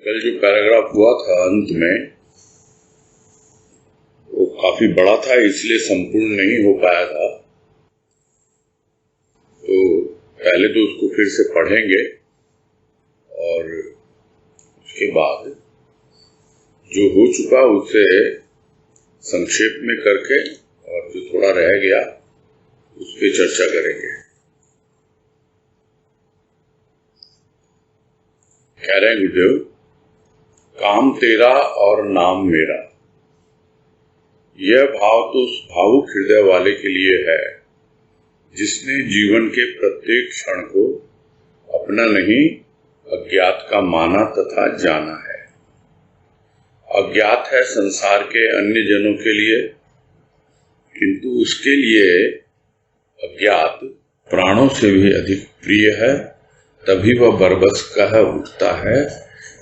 कल जो पैराग्राफ हुआ था अंत में वो काफी बड़ा था, इसलिए संपूर्ण नहीं हो पाया था। तो पहले तो उसको फिर से पढ़ेंगे और उसके बाद जो हो चुका उसे संक्षेप में करके और जो थोड़ा रह गया उस पर चर्चा करेंगे। कह रहे हैं गुरुदेव, काम तेरा और नाम मेरा, यह भाव तो उस भावुक हृदय वाले के लिए है जिसने जीवन के प्रत्येक क्षण को अपना नहीं अज्ञात का माना तथा जाना है। अज्ञात है संसार के अन्य जनों के लिए, किंतु उसके लिए अज्ञात प्राणों से भी अधिक प्रिय है। तभी वह बरबस कह उठता है,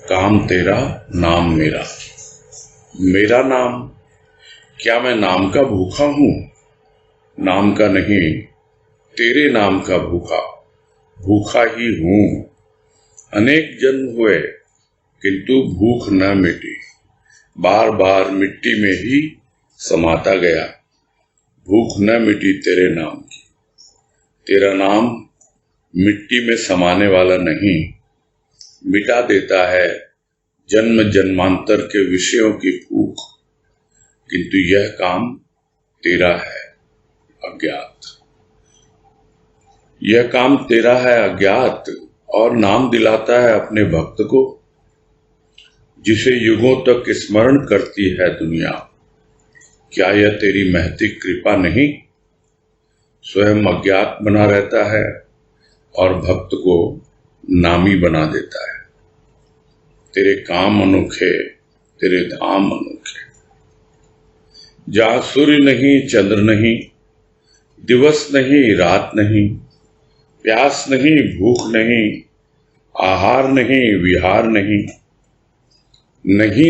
काम तेरा नाम मेरा। मेरा नाम, क्या मैं नाम का भूखा हूं? नाम का नहीं, तेरे नाम का भूखा ही हूं। अनेक जन्म हुए किंतु भूख न मिटी, बार बार मिट्टी में ही समाता गया। भूख न मिटी तेरे नाम की। तेरा नाम मिट्टी में समाने वाला नहीं, मिटा देता है जन्म जन्मांतर के विषयों की भूख। किंतु यह काम तेरा है अज्ञात। यह काम तेरा है अज्ञात और नाम दिलाता है अपने भक्त को, जिसे युगों तक स्मरण करती है दुनिया। क्या यह तेरी महती कृपा नहीं? स्वयं अज्ञात बना रहता है और भक्त को नामी बना देता है। तेरे काम अनोखे, तेरे धाम अनोखे। जहाँ सूर्य नहीं, चंद्र नहीं, दिवस नहीं, रात नहीं, प्यास नहीं, भूख नहीं, आहार नहीं, विहार नहीं,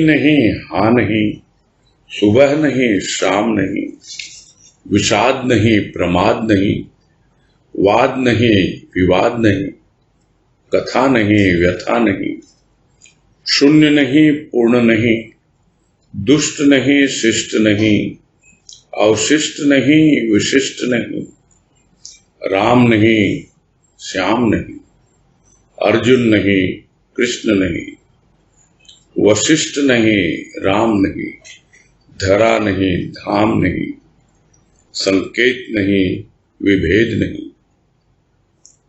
नहीं, हाँ नहीं, सुबह नहीं, शाम नहीं, विषाद नहीं, प्रमाद नहीं, वाद नहीं, विवाद नहीं, कथा नहीं, व्यथा नहीं, शून्य नहीं, पूर्ण नहीं, दुष्ट नहीं, शिष्ट नहीं, अवशिष्ट नहीं, विशिष्ट नहीं, राम नहीं, श्याम नहीं, अर्जुन नहीं, कृष्ण नहीं, वशिष्ठ नहीं, राम नहीं, धरा नहीं, धाम नहीं, संकेत नहीं, विभेद नहीं,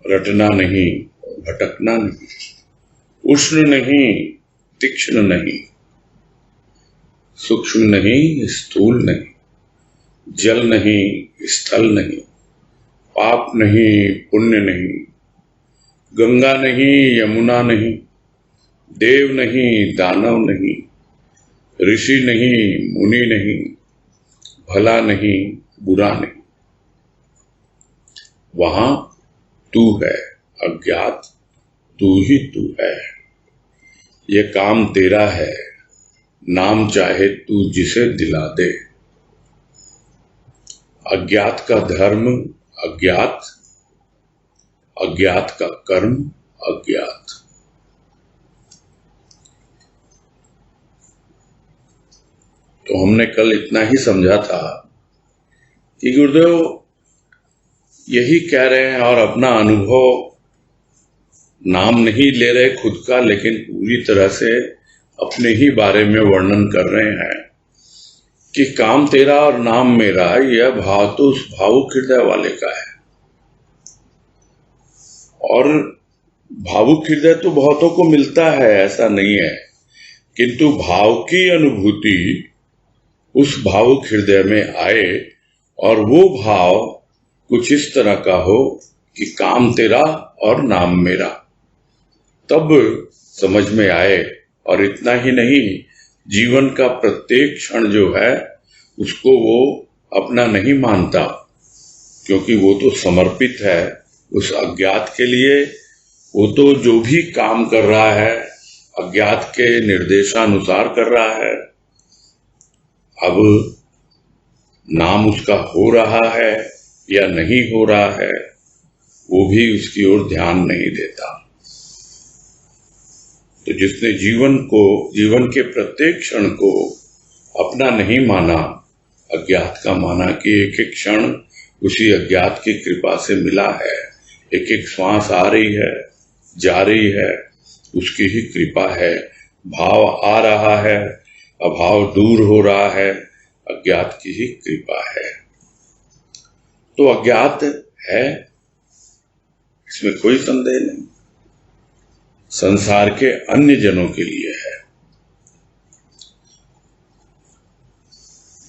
रटना नहीं, भटकना नहीं, उष्ण नहीं, तीक्ष्ण नहीं, सूक्ष्म नहीं, स्थूल नहीं, जल नहीं, स्थल नहीं, पाप नहीं, पुण्य नहीं, गंगा नहीं, यमुना नहीं, देव नहीं, दानव नहीं, ऋषि नहीं, मुनि नहीं, भला नहीं, बुरा नहीं। वहां तू है अज्ञात, तू ही तू है। ये काम तेरा है, नाम चाहे तू जिसे दिला दे। अज्ञात का धर्म अज्ञात, अज्ञात का कर्म अज्ञात। तो हमने कल इतना ही समझा था कि गुरुदेव यही कह रहे हैं और अपना अनुभव नाम नहीं ले रहे खुद का, लेकिन पूरी तरह से अपने ही बारे में वर्णन कर रहे हैं कि काम तेरा और नाम मेरा, यह भाव तो उस भावुक हृदय वाले का है। और भावुक हृदय तो बहुतों को मिलता है, ऐसा नहीं है, किंतु भाव की अनुभूति उस भावुक हृदय में आए और वो भाव कुछ इस तरह का हो कि काम तेरा और नाम मेरा, तब समझ में आए। और इतना ही नहीं, जीवन का प्रत्येक क्षण जो है उसको वो अपना नहीं मानता, क्योंकि वो तो समर्पित है उस अज्ञात के लिए। वो तो जो भी काम कर रहा है अज्ञात के निर्देशानुसार कर रहा है। अब नाम उसका हो रहा है या नहीं हो रहा है, वो भी उसकी ओर ध्यान नहीं देता। तो जिसने जीवन के प्रत्येक क्षण को अपना नहीं माना, अज्ञात का माना कि एक एक क्षण उसी अज्ञात की कृपा से मिला है, एक एक श्वास आ रही है जा रही है, उसकी ही कृपा है, भाव आ रहा है अभाव दूर हो रहा है, अज्ञात की ही कृपा है। तो अज्ञात है, इसमें कोई संदेह नहीं, संसार के अन्य जनों के लिए है।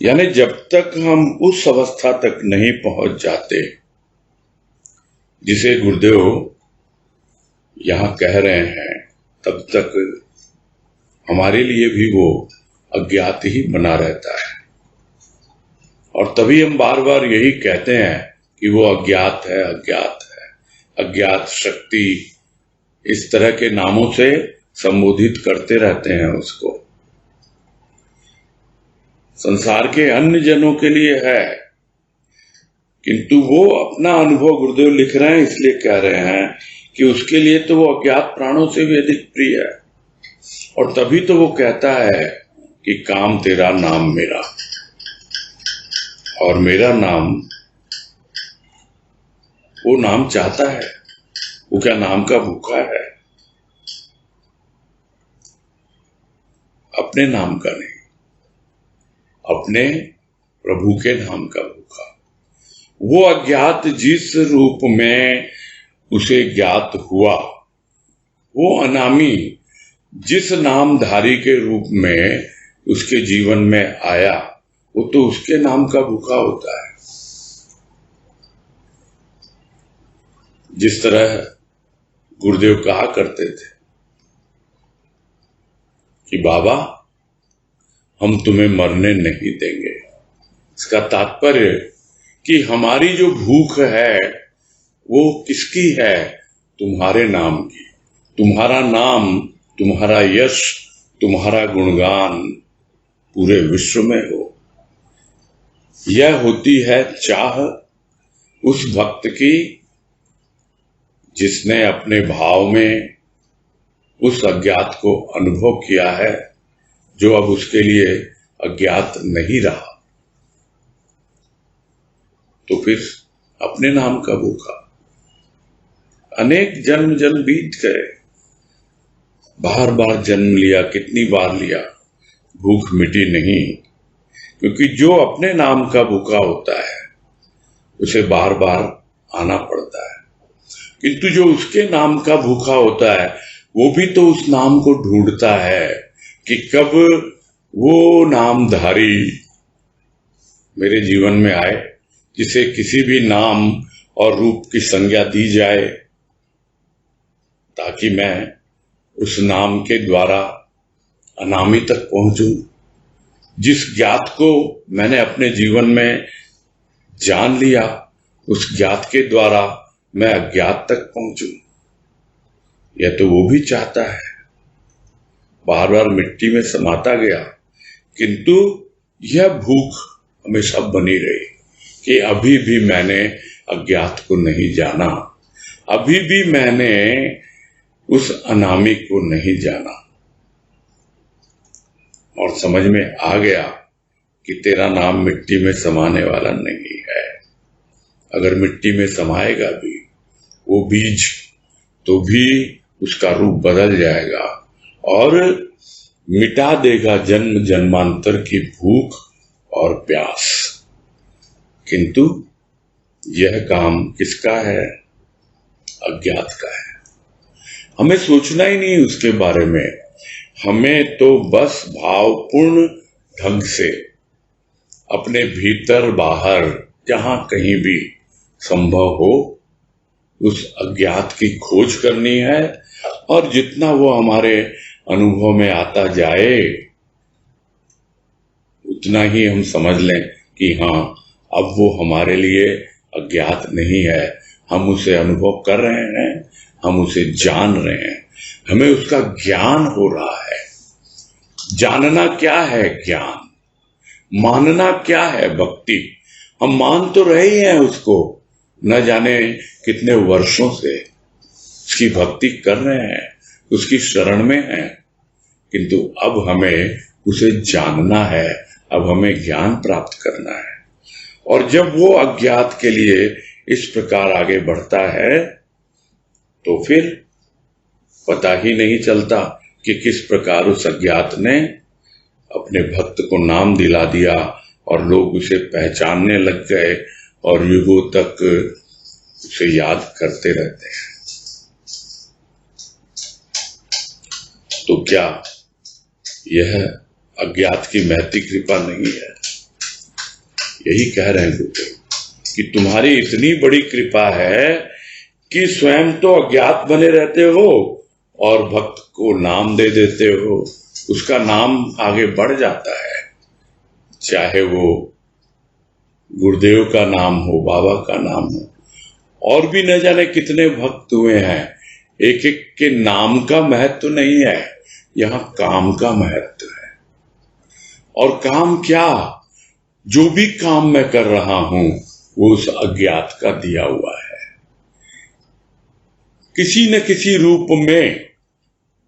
यानी जब तक हम उस अवस्था तक नहीं पहुंच जाते जिसे गुरुदेव यहां कह रहे हैं, तब तक हमारे लिए भी वो अज्ञात ही बना रहता है। और तभी हम बार बार यही कहते हैं कि वो अज्ञात है, अज्ञात है, अज्ञात शक्ति, इस तरह के नामों से संबोधित करते रहते हैं उसको। संसार के अन्य जनों के लिए है, किंतु वो अपना अनुभव गुरुदेव लिख रहे हैं, इसलिए कह रहे हैं कि उसके लिए तो वो अज्ञात प्राणों से भी अधिक प्रिय है। और तभी तो वो कहता है कि काम तेरा नाम मेरा, और मेरा नाम, वो नाम चाहता है, वो क्या नाम का भूखा है? अपने नाम का नहीं, अपने प्रभु के नाम का भूखा। वो अज्ञात जिस रूप में उसे ज्ञात हुआ, वो अनामी जिस नामधारी के रूप में उसके जीवन में आया, वो तो उसके नाम का भूखा होता है। जिस तरह गुरुदेव कहा करते थे कि बाबा हम तुम्हें मरने नहीं देंगे, इसका तात्पर्य कि हमारी जो भूख है वो किसकी है? तुम्हारे नाम की। तुम्हारा नाम, तुम्हारा यश, तुम्हारा गुणगान पूरे विश्व में हो। यह होती है चाह उस भक्त की जिसने अपने भाव में उस अज्ञात को अनुभव किया है, जो अब उसके लिए अज्ञात नहीं रहा। तो फिर अपने नाम का भूखा। अनेक जन्म बीत गए, बार बार जन्म लिया, कितनी बार लिया, भूख मिटी नहीं। क्योंकि जो अपने नाम का भूखा होता है उसे बार बार आना पड़ता है, किंतु जो उसके नाम का भूखा होता है वो भी तो उस नाम को ढूंढता है कि कब वो नामधारी मेरे जीवन में आए, जिसे किसी भी नाम और रूप की संज्ञा दी जाए, ताकि मैं उस नाम के द्वारा अनामी तक पहुंचूं। जिस ज्ञात को मैंने अपने जीवन में जान लिया, उस ज्ञात के द्वारा मैं अज्ञात तक पहुंचूं। यह तो वो भी चाहता है। बार बार मिट्टी में समाता गया, किंतु यह भूख हमेशा बनी रही कि अभी भी मैंने अज्ञात को नहीं जाना, अभी भी मैंने उस अनामी को नहीं जाना। और समझ में आ गया कि तेरा नाम मिट्टी में समाने वाला नहीं है। अगर मिट्टी में समाएगा भी वो बीज, तो भी उसका रूप बदल जाएगा और मिटा देगा जन्म जन्मांतर की भूख और प्यास। किंतु यह काम किसका है? अज्ञात का है। हमें सोचना ही नहीं उसके बारे में, हमें तो बस भावपूर्ण ढंग से अपने भीतर बाहर जहां कहीं भी संभव हो उस अज्ञात की खोज करनी है। और जितना वो हमारे अनुभव में आता जाए उतना ही हम समझ लें कि हाँ, अब वो हमारे लिए अज्ञात नहीं है, हम उसे अनुभव कर रहे हैं, हम उसे जान रहे हैं, हमें उसका ज्ञान हो रहा है। जानना क्या है? ज्ञान। मानना क्या है? भक्ति। हम मान तो रहे ही हैं उसको, न जाने कितने वर्षों से उसकी भक्ति कर रहे हैं, उसकी शरण में हैं, किंतु अब हमें उसे जानना है, अब हमें ज्ञान प्राप्त करना है। और जब वो अज्ञात के लिए इस प्रकार आगे बढ़ता है तो फिर पता ही नहीं चलता कि किस प्रकार उस अज्ञात ने अपने भक्त को नाम दिला दिया और लोग उसे पहचानने लग गए और युगों तक उसे याद करते रहते हैं। तो क्या यह अज्ञात की महती कृपा नहीं है? यही कह रहे हैं गुरुदेव कि तुम्हारी इतनी बड़ी कृपा है कि स्वयं तो अज्ञात बने रहते हो और भक्त को नाम दे देते हो, उसका नाम आगे बढ़ जाता है, चाहे वो गुरुदेव का नाम हो, बाबा का नाम हो, और भी न जाने कितने भक्त हुए हैं। एक एक के नाम का महत्व नहीं है, यहाँ काम का महत्व है। और काम क्या? जो भी काम मैं कर रहा हूं वो उस अज्ञात का दिया हुआ है। किसी न किसी रूप में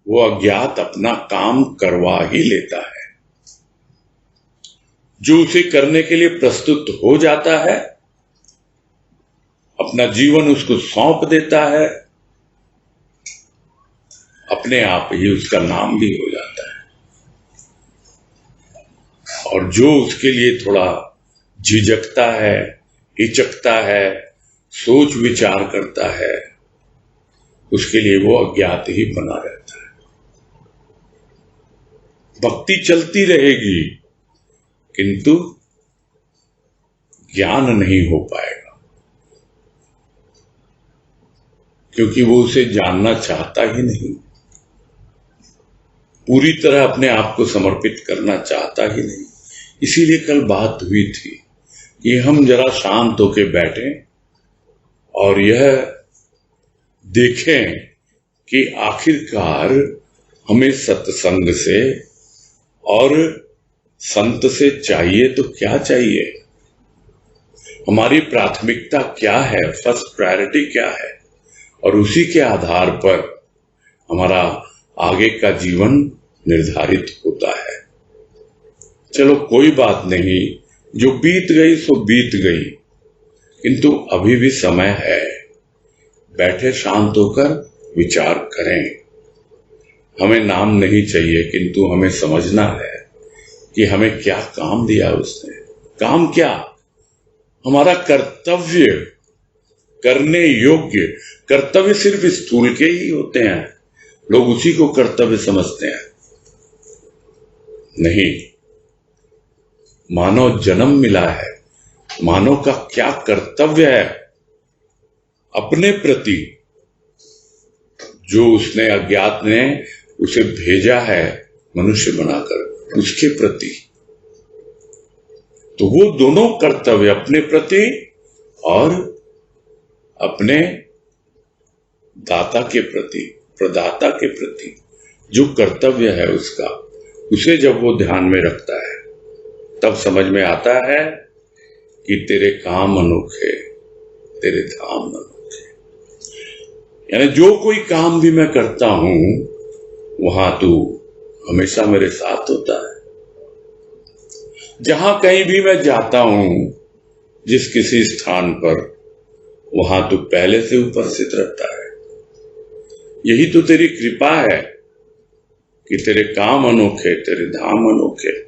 वो अज्ञात अपना काम करवा ही लेता है। जो उसे करने के लिए प्रस्तुत हो जाता है, अपना जीवन उसको सौंप देता है, अपने आप ही उसका नाम भी हो जाता है। और जो उसके लिए थोड़ा झिझकता है, हिचकता है, सोच विचार करता है, उसके लिए वो अज्ञात ही बना रहता है। भक्ति चलती रहेगी किंतु ज्ञान नहीं हो पाएगा, क्योंकि वो उसे जानना चाहता ही नहीं, पूरी तरह अपने आप को समर्पित करना चाहता ही नहीं। इसीलिए कल बात हुई थी कि हम जरा शांत होके बैठें और यह देखें कि आखिरकार हमें सत्संग से और संत से चाहिए तो क्या चाहिए, हमारी प्राथमिकता क्या है, फर्स्ट प्रायोरिटी क्या है, और उसी के आधार पर हमारा आगे का जीवन निर्धारित होता है। चलो कोई बात नहीं, जो बीत गई सो बीत गई, किंतु अभी भी समय है, बैठे शांत होकर विचार करें। हमें नाम नहीं चाहिए, किंतु हमें समझना है कि हमें क्या काम दिया उसने। काम क्या? हमारा कर्तव्य, करने योग्य। कर्तव्य सिर्फ स्थूल के ही होते हैं, लोग उसी को कर्तव्य समझते हैं। नहीं, मानव जन्म मिला है, मानव का क्या कर्तव्य है अपने प्रति, जो उसने अज्ञात ने उसे भेजा है मनुष्य बनाकर, उसके प्रति। तो वो दोनों कर्तव्य, अपने प्रति और अपने दाता के प्रति, प्रदाता के प्रति, जो कर्तव्य है उसका, उसे जब वो ध्यान में रखता है तब समझ में आता है कि तेरे काम अनोखे, तेरे धाम अनोखे। यानी जो कोई काम भी मैं करता हूं वहां तू हमेशा मेरे साथ होता है। जहां कहीं भी मैं जाता हूं, जिस किसी स्थान पर, वहां तू पहले से उपस्थित रहता है। यही तो तेरी कृपा है कि तेरे काम अनोखे, तेरे धाम अनोखे,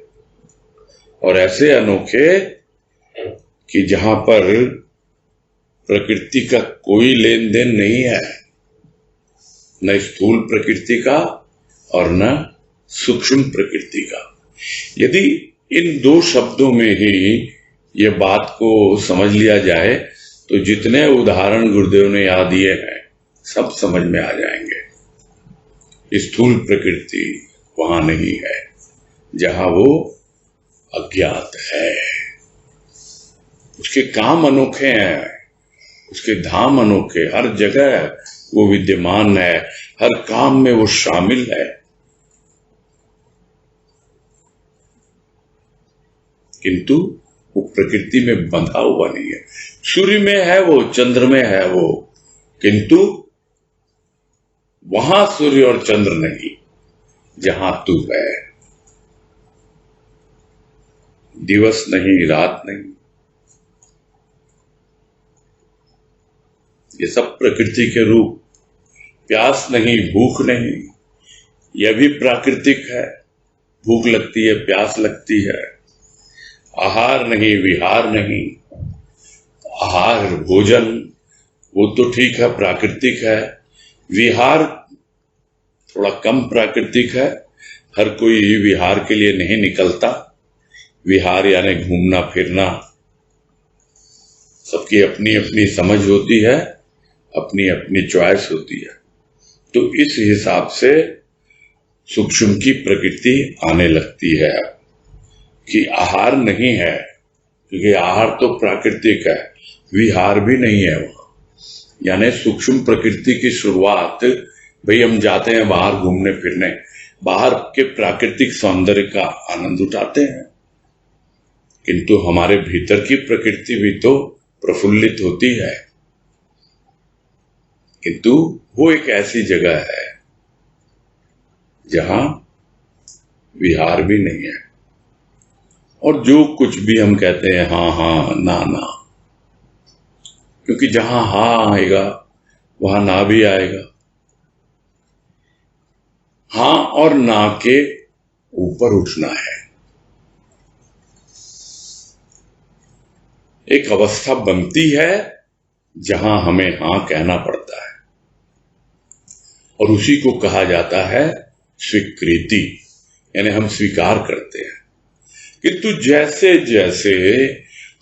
और ऐसे अनोखे कि जहां पर प्रकृति का कोई लेन देन नहीं है, न स्थूल प्रकृति का और न सूक्ष्म प्रकृति का। यदि इन दो शब्दों में ही ये बात को समझ लिया जाए तो जितने उदाहरण गुरुदेव ने यहाँ दिए हैं सब समझ में आ जाएंगे। स्थूल प्रकृति वहां नहीं है जहां वो अज्ञात है। उसके काम अनोखे हैं, उसके धाम अनोखे, हर जगह वो विद्यमान है, हर काम में वो शामिल है, किंतु वो प्रकृति में बंधा हुआ नहीं है। सूर्य में है वो, चंद्र में है वो, किंतु वहां सूर्य और चंद्र नहीं, जहां तू है। दिवस नहीं, रात नहीं, ये सब प्रकृति के रूप। प्यास नहीं, भूख नहीं, यह भी प्राकृतिक है। भूख लगती है, प्यास लगती है। आहार नहीं, विहार नहीं। आहार भोजन वो तो ठीक है, प्राकृतिक है। विहार थोड़ा कम प्राकृतिक है। हर कोई विहार के लिए नहीं निकलता। विहार यानी घूमना फिरना, सबकी अपनी अपनी समझ होती है, अपनी अपनी चॉइस होती है। तो इस हिसाब से सूक्ष्म की प्रकृति आने लगती है कि आहार नहीं है, क्योंकि आहार तो प्राकृतिक है, विहार भी नहीं है वहां। यानी सूक्ष्म प्रकृति की शुरुआत, भाई हम जाते हैं बाहर घूमने फिरने, बाहर के प्राकृतिक सौंदर्य का आनंद उठाते हैं, किंतु हमारे भीतर की प्रकृति भी तो प्रफुल्लित होती है। किंतु वो एक ऐसी जगह है जहां विहार भी नहीं है। और जो कुछ भी हम कहते हैं हाँ हाँ ना ना, क्योंकि जहां हाँ आएगा वहां ना भी आएगा। हाँ और ना के ऊपर उठना है। एक अवस्था बनती है जहां हमें हाँ कहना पड़ता है, और उसी को कहा जाता है स्वीकृति। यानी हम स्वीकार करते हैं। किंतु जैसे जैसे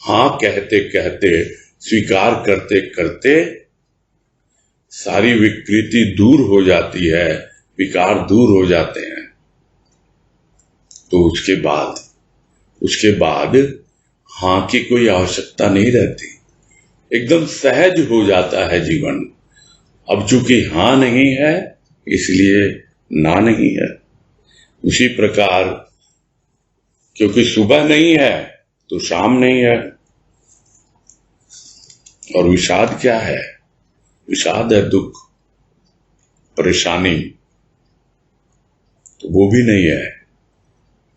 हाँ कहते कहते, स्वीकार करते करते सारी विकृति दूर हो जाती है, विकार दूर हो जाते हैं, तो उसके बाद हाँ की कोई आवश्यकता नहीं रहती। एकदम सहज हो जाता है जीवन। अब चूंकि हाँ नहीं है इसलिए ना नहीं है। उसी प्रकार क्योंकि सुबह नहीं है तो शाम नहीं है। और विषाद क्या है? विषाद है दुख, परेशानी, तो वो भी नहीं है।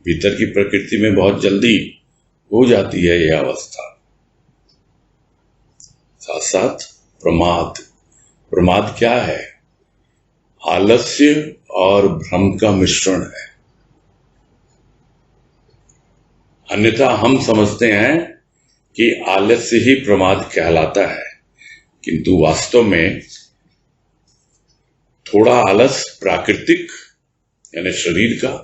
भीतर की प्रकृति में बहुत जल्दी हो जाती है यह अवस्था। साथ साथ प्रमाद क्या है? आलस्य और भ्रम का मिश्रण है। अन्यथा हम समझते हैं कि आलस्य ही प्रमाद कहलाता है, किंतु वास्तव में थोड़ा आलस प्राकृतिक यानी शरीर का,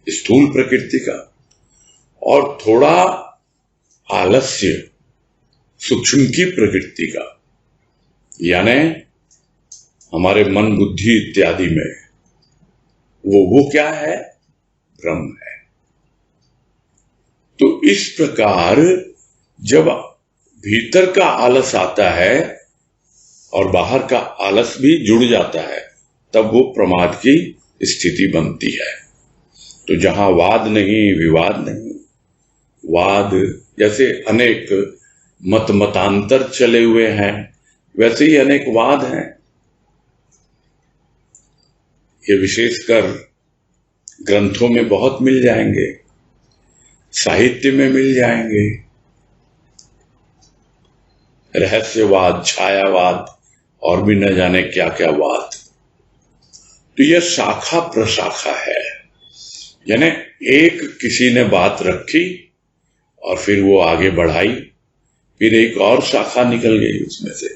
स्थूल प्रकृति का, और थोड़ा आलस्य सूक्ष्म की प्रकृति का, यानी हमारे मन बुद्धि इत्यादि में, वो क्या है? भ्रम है। तो इस प्रकार जब भीतर का आलस आता है और बाहर का आलस भी जुड़ जाता है, तब वो प्रमाद की स्थिति बनती है। तो जहां वाद नहीं, विवाद नहीं, वाद जैसे अनेक मतांतर चले हुए हैं, वैसे ही अनेक वाद हैं। ये विशेषकर ग्रंथों में बहुत मिल जाएंगे, साहित्य में मिल जाएंगे। रहस्यवाद, छायावाद और भी न जाने क्या क्या वाद। तो यह शाखा प्रशाखा है। यानी एक किसी ने बात रखी और फिर वो आगे बढ़ाई, फिर एक और शाखा निकल गई उसमें से।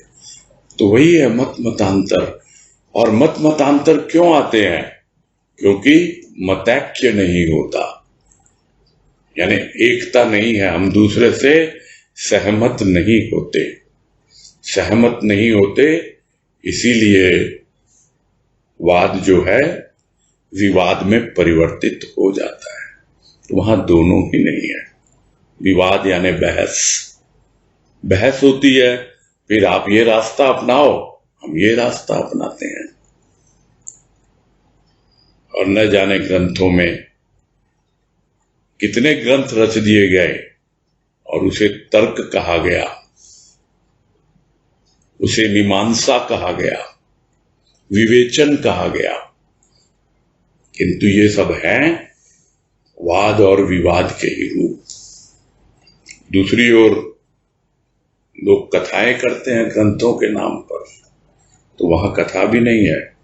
तो वही है मत मतांतर। और मत मतांतर क्यों आते हैं? क्योंकि मतैक्य नहीं होता, यानी एकता नहीं है। हम दूसरे से सहमत नहीं होते, इसीलिए वाद जो है विवाद में परिवर्तित हो जाता है। तो वहां दोनों ही नहीं है। विवाद यानी बहस होती है, फिर आप ये रास्ता अपनाओ, हम ये रास्ता अपनाते हैं। और न जाने ग्रंथों में कितने ग्रंथ रच दिए गए और उसे तर्क कहा गया, उसे मीमांसा कहा गया। विवेचन कहा गया, किंतु ये सब हैं वाद और विवाद के ही रूप। दूसरी ओर लोग कथाएं करते हैं ग्रंथों के नाम पर, तो वहां कथा भी नहीं है,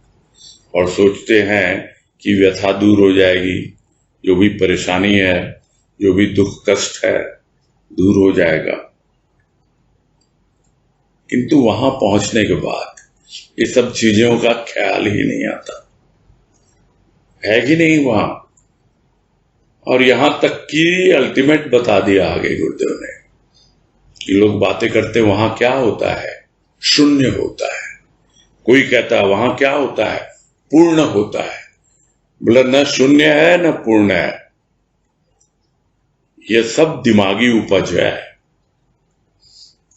और सोचते हैं कि व्यथा दूर हो जाएगी, जो भी परेशानी है, जो भी दुख कष्ट है, दूर हो जाएगा। किंतु वहां पहुंचने के बाद ये सब चीजों का ख्याल ही नहीं आता, है कि नहीं वहां। और यहां तक कि अल्टीमेट बता दिया आगे गुरुदेव ने कि लोग बातें करते वहां क्या होता है, शून्य होता है। कोई कहता है वहां क्या होता है, पूर्ण होता है। बोला न शून्य है न पूर्ण है, यह सब दिमागी उपज है।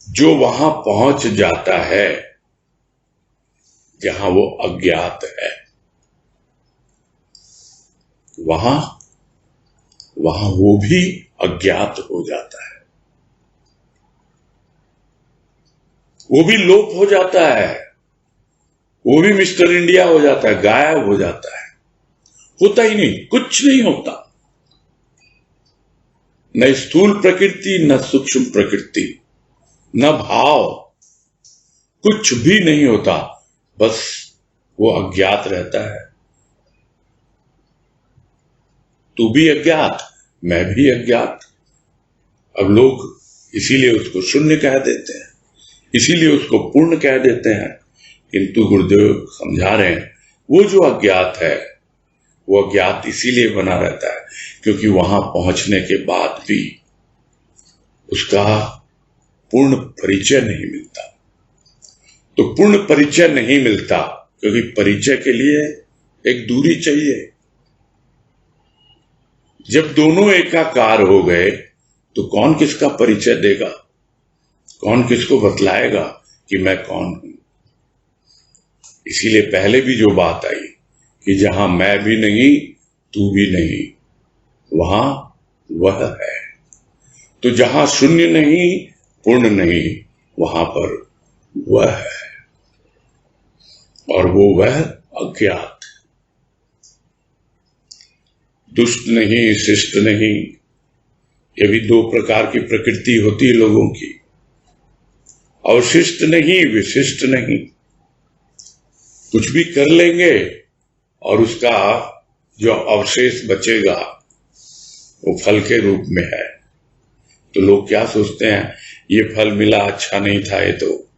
जो वहां पहुंच जाता है जहां वो अज्ञात है, वहां वो भी अज्ञात हो जाता है, वो भी लोप हो जाता है, वो भी मिस्टर इंडिया हो जाता है, गायब हो जाता है, होता ही नहीं, कुछ नहीं होता। न स्थूल प्रकृति, न सूक्ष्म प्रकृति, न भाव, कुछ भी नहीं होता, बस वो अज्ञात रहता है। तू भी अज्ञात, मैं भी अज्ञात। अब लोग इसीलिए उसको शून्य कह देते हैं, इसीलिए उसको पूर्ण कह देते हैं। किंतु गुरुदेव समझा रहे हैं वो जो अज्ञात है, वो अज्ञात इसीलिए बना रहता है क्योंकि वहां पहुंचने के बाद भी उसका पूर्ण परिचय नहीं मिलता। तो पूर्ण परिचय नहीं मिलता क्योंकि परिचय के लिए एक दूरी चाहिए। जब दोनों एकाकार हो गए तो कौन किसका परिचय देगा, कौन किसको बतलाएगा कि मैं कौन हूं। इसीलिए पहले भी जो बात आई कि जहां मैं भी नहीं तू भी नहीं, वहां वह है। तो जहां शून्य नहीं, पूर्ण नहीं, वहां पर वह है, और वो वह अज्ञात। दुष्ट नहीं, शिष्ट नहीं, ये भी दो प्रकार की प्रकृति होती है लोगों की। अवशिष्ट नहीं, विशिष्ट नहीं, कुछ भी कर लेंगे और उसका जो अवशेष बचेगा वो फल के रूप में है। तो लोग क्या सोचते हैं, ये फल मिला अच्छा नहीं था, ये तो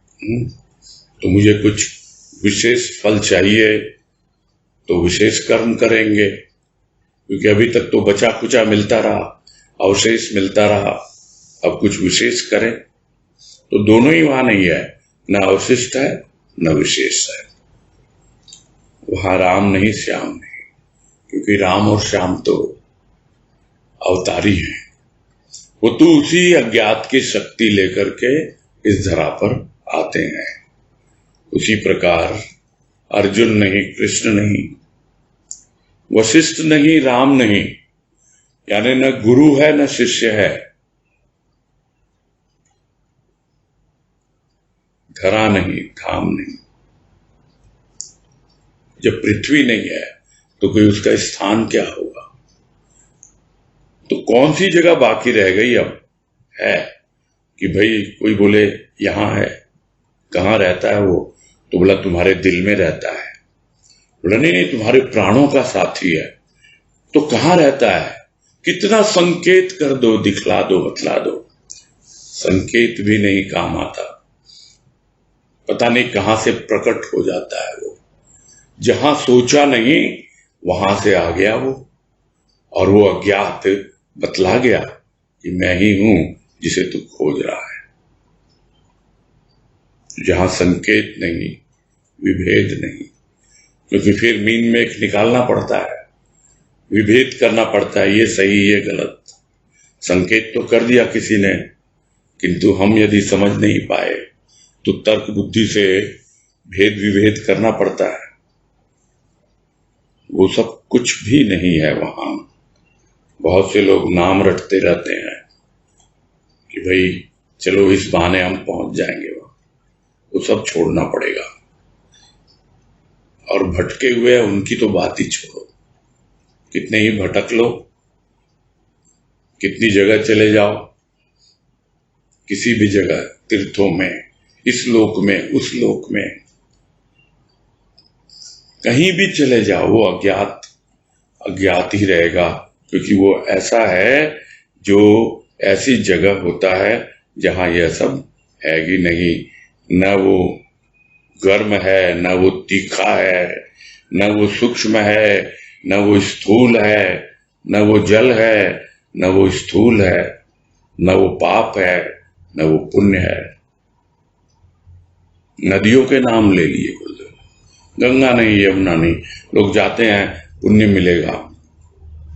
मुझे कुछ विशेष फल चाहिए, तो विशेष कर्म करेंगे, क्योंकि अभी तक तो बचा खुचा मिलता रहा, अवशेष मिलता रहा, अब कुछ विशेष करें। तो दोनों ही वहां नहीं है, न अवशिष्ट है न विशेष है। वहां राम नहीं, श्याम नहीं, क्योंकि राम और श्याम तो अवतारी हैं। वो तो उसी अज्ञात की शक्ति लेकर के इस धरा पर आते हैं। उसी प्रकार अर्जुन नहीं, कृष्ण नहीं, वशिष्ठ नहीं, राम नहीं, यानी न गुरु है न शिष्य है, धरा नहीं, धाम नहीं। जब पृथ्वी नहीं है तो कोई उसका स्थान क्या होगा। तो कौन सी जगह बाकी रह गई अब है कि भाई कोई बोले यहां है, कहां रहता है वो, तो बोला तुम्हारे दिल में रहता है। बोला नहीं नहीं, तुम्हारे प्राणों का साथी है। तो कहां रहता है, कितना संकेत कर दो, दिखला दो, बतला दो, संकेत भी नहीं काम आता। पता नहीं कहां से प्रकट हो जाता है वो। जहां सोचा नहीं वहां से आ गया वो, और वो अज्ञात बतला गया कि मैं ही हूं जिसे तू खोज रहा है। जहां संकेत नहीं, विभेद नहीं, क्योंकि फिर मीन में एक निकालना पड़ता है, विभेद करना पड़ता है, ये सही ये गलत। संकेत तो कर दिया किसी ने, किंतु हम यदि समझ नहीं पाए तो तर्क बुद्धि से भेद विभेद करना पड़ता है। वो सब कुछ भी नहीं है वहां। बहुत से लोग नाम रटते रहते हैं कि भाई चलो इस बहाने हम पहुंच जाएंगे वहां, वो सब छोड़ना पड़ेगा। और भटके हुए हैं उनकी तो बात ही छोड़ो, कितने ही भटक लो, कितनी जगह चले जाओ, किसी भी जगह, तीर्थों में, इस लोक में, उस लोक में, कहीं भी चले जाओ, वो अज्ञात अज्ञात ही रहेगा, क्योंकि वो ऐसा है जो ऐसी जगह होता है जहां यह सब है ही नहीं। न वो गर्म है, न वो तीखा है, न वो सूक्ष्म है, न वो स्थूल है, न वो जल है, न वो स्थूल है, न वो पाप है, न वो पुण्य है। नदियों के नाम ले लिए गुरुदेव, गंगा नहीं, यमुना नहीं, लोग जाते हैं पुण्य मिलेगा,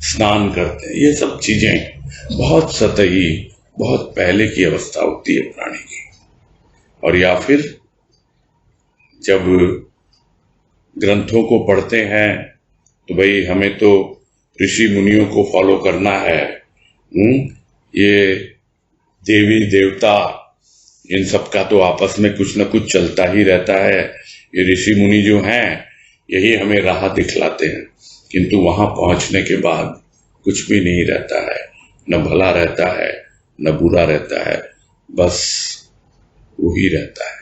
स्नान करते हैं, ये सब चीजें बहुत सतही, बहुत पहले की अवस्था होती है प्राणी की। और या फिर जब ग्रंथों को पढ़ते हैं तो भाई हमें तो ऋषि मुनियों को फॉलो करना है, ये देवी देवता इन सब का तो आपस में कुछ न कुछ चलता ही रहता है, ये ऋषि मुनि जो हैं यही हमें राह दिखलाते हैं, किंतु वहां पहुंचने के बाद कुछ भी नहीं रहता है, न भला रहता है न बुरा रहता है, बस वही रहता है।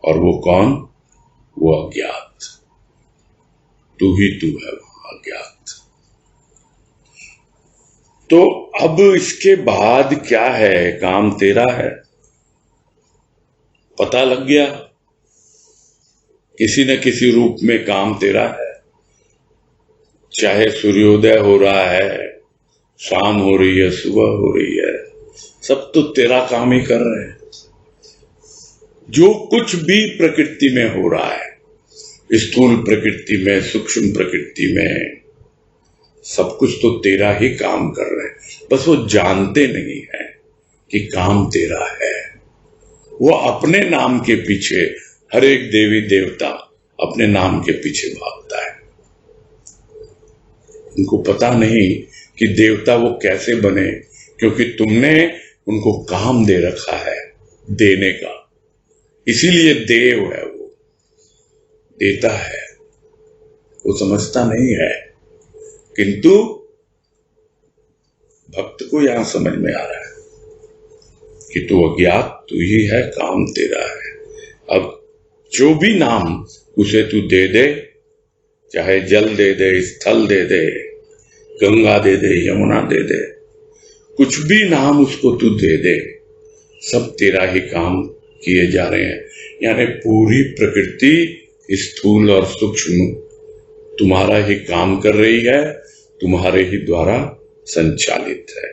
और वो कौन? वो अज्ञात, तू ही तू है वो अज्ञात। तो अब इसके बाद क्या है? काम तेरा है, पता लग गया, किसी न किसी रूप में काम तेरा है। चाहे सूर्योदय हो रहा है, शाम हो रही है, सुबह हो रही है, सब तो तेरा काम ही कर रहे हैं। जो कुछ भी प्रकृति में हो रहा है, स्थूल प्रकृति में, सूक्ष्म प्रकृति में, सब कुछ तो तेरा ही काम कर रहे हैं, बस वो जानते नहीं है कि काम तेरा है। वो अपने नाम के पीछे, हर एक देवी देवता अपने नाम के पीछे भागता है। उनको पता नहीं कि देवता वो कैसे बने, क्योंकि तुमने उनको काम दे रखा है देने का, इसीलिए देव है, वो देता है, वो समझता नहीं है। किंतु भक्त को यहां समझ में आ रहा है कि तू अज्ञात तू ही है, काम तेरा है। अब जो भी नाम उसे तू दे दे, चाहे जल दे दे, स्थल दे दे, गंगा दे दे, यमुना दे दे, कुछ भी नाम उसको तू दे दे, सब तेरा ही काम किए जा रहे हैं। यानी पूरी प्रकृति स्थूल और सूक्ष्म तुम्हारा ही काम कर रही है, तुम्हारे ही द्वारा संचालित है।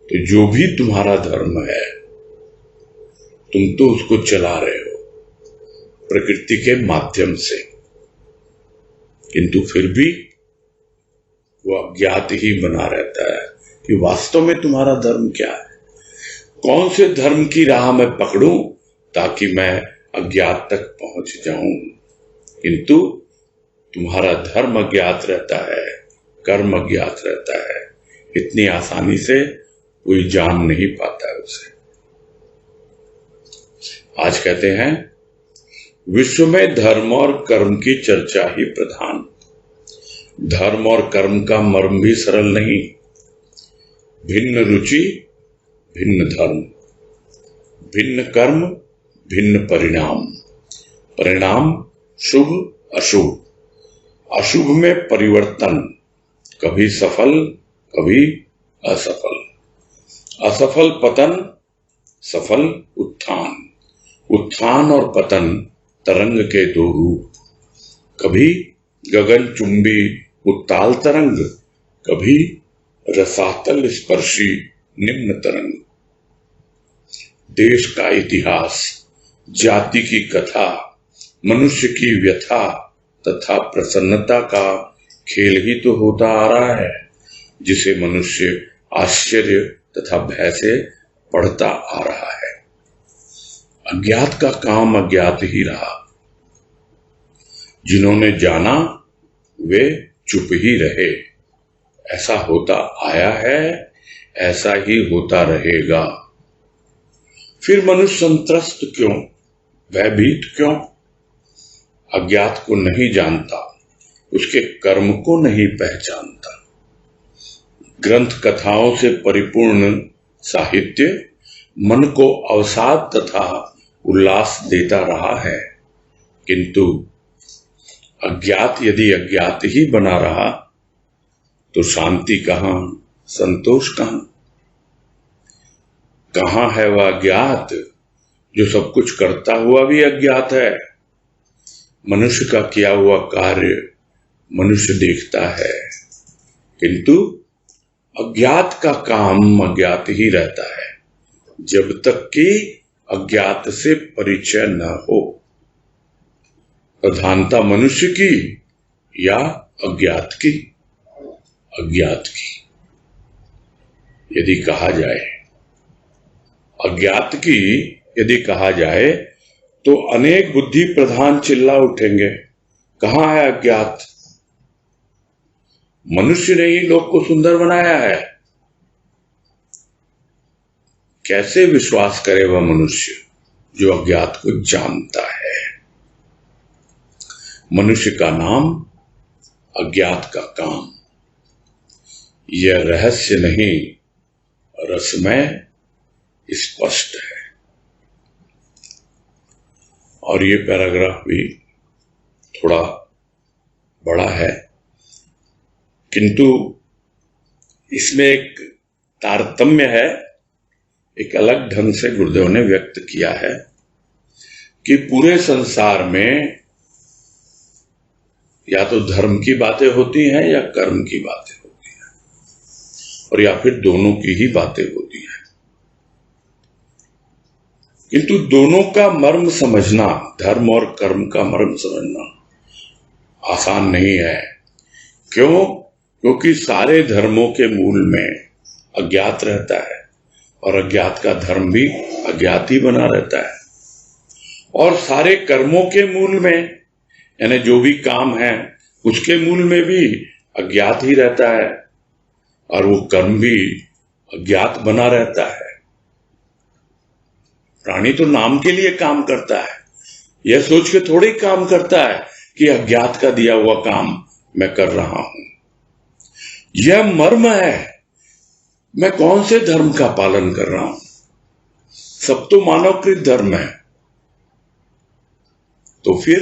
तो जो भी तुम्हारा धर्म है, तुम तो उसको चला रहे हो प्रकृति के माध्यम से, किंतु फिर भी वो अज्ञात ही बना रहता है कि वास्तव में तुम्हारा धर्म क्या है। कौन से धर्म की राह मैं पकड़ूं ताकि मैं अज्ञात तक पहुंच जाऊं। किंतु तुम्हारा धर्म अज्ञात रहता है, कर्म अज्ञात रहता है, इतनी आसानी से कोई जान नहीं पाता है उसे। आज कहते हैं विश्व में धर्म और कर्म की चर्चा ही प्रधान। धर्म और कर्म का मर्म भी सरल नहीं। भिन्न रुचि, भिन्न धर्म, भिन्न कर्म, भिन्न परिणाम। परिणाम शुभ अशुभ, अशुभ में परिवर्तन, कभी सफल कभी असफल, असफल पतन, सफल उत्थान। उत्थान और पतन तरंग के दो रूप, कभी गगन चुंबी उत्ताल तरंग, कभी रसातल स्पर्शी निम्न तरंग। देश का इतिहास, जाति की कथा, मनुष्य की व्यथा तथा प्रसन्नता का खेल ही तो होता आ रहा है, जिसे मनुष्य आश्चर्य तथा भय से पढ़ता आ रहा है। अज्ञात का काम अज्ञात ही रहा। जिन्होंने जाना वे चुप ही रहे। ऐसा होता आया है, ऐसा ही होता रहेगा। फिर मनुष्य संत्रस्त क्यों, भयभीत क्यों? अज्ञात को नहीं जानता, उसके कर्म को नहीं पहचानता। ग्रंथ कथाओं से परिपूर्ण साहित्य मन को अवसाद तथा उल्लास देता रहा है, किंतु अज्ञात यदि अज्ञात ही बना रहा तो शांति कहां, संतोष कहां? कहां है वह अज्ञात जो सब कुछ करता हुआ भी अज्ञात है? मनुष्य का किया हुआ कार्य मनुष्य देखता है, किंतु अज्ञात का काम अज्ञात ही रहता है जब तक कि अज्ञात से परिचय न हो। प्रधानता मनुष्य की या अज्ञात की? अज्ञात की। यदि कहा जाए अज्ञात की यदि कहा जाए तो अनेक बुद्धि प्रधान चिल्ला उठेंगे, कहां है अज्ञात? मनुष्य ने ही लोक को सुंदर बनाया है। कैसे विश्वास करे वह मनुष्य जो अज्ञात को जानता है? मनुष्य का नाम, अज्ञात का काम। यह रहस्य नहीं, रसमय स्पष्ट है। और ये पैराग्राफ भी थोड़ा बड़ा है, किंतु इसमें एक तारतम्य है, एक अलग ढंग से गुरुदेव ने व्यक्त किया है कि पूरे संसार में या तो धर्म की बातें होती हैं या कर्म की बातें होती हैं, और या फिर दोनों की ही बातें होती हैं, किंतु दोनों का मर्म समझना, धर्म और कर्म का मर्म समझना आसान नहीं है। क्यों? क्योंकि सारे धर्मों के मूल में अज्ञात रहता है और अज्ञात का धर्म भी अज्ञात ही बना रहता है। और सारे कर्मों के मूल में, यानी जो भी काम है उसके मूल में भी अज्ञात ही रहता है और वो कर्म भी अज्ञात बना रहता है। प्राणी तो नाम के लिए काम करता है, यह सोच के थोड़ी काम करता है कि अज्ञात का दिया हुआ काम मैं कर रहा हूं। यह मर्म है, मैं कौन से धर्म का पालन कर रहा हूं? सब तो मानवकृत धर्म है, तो फिर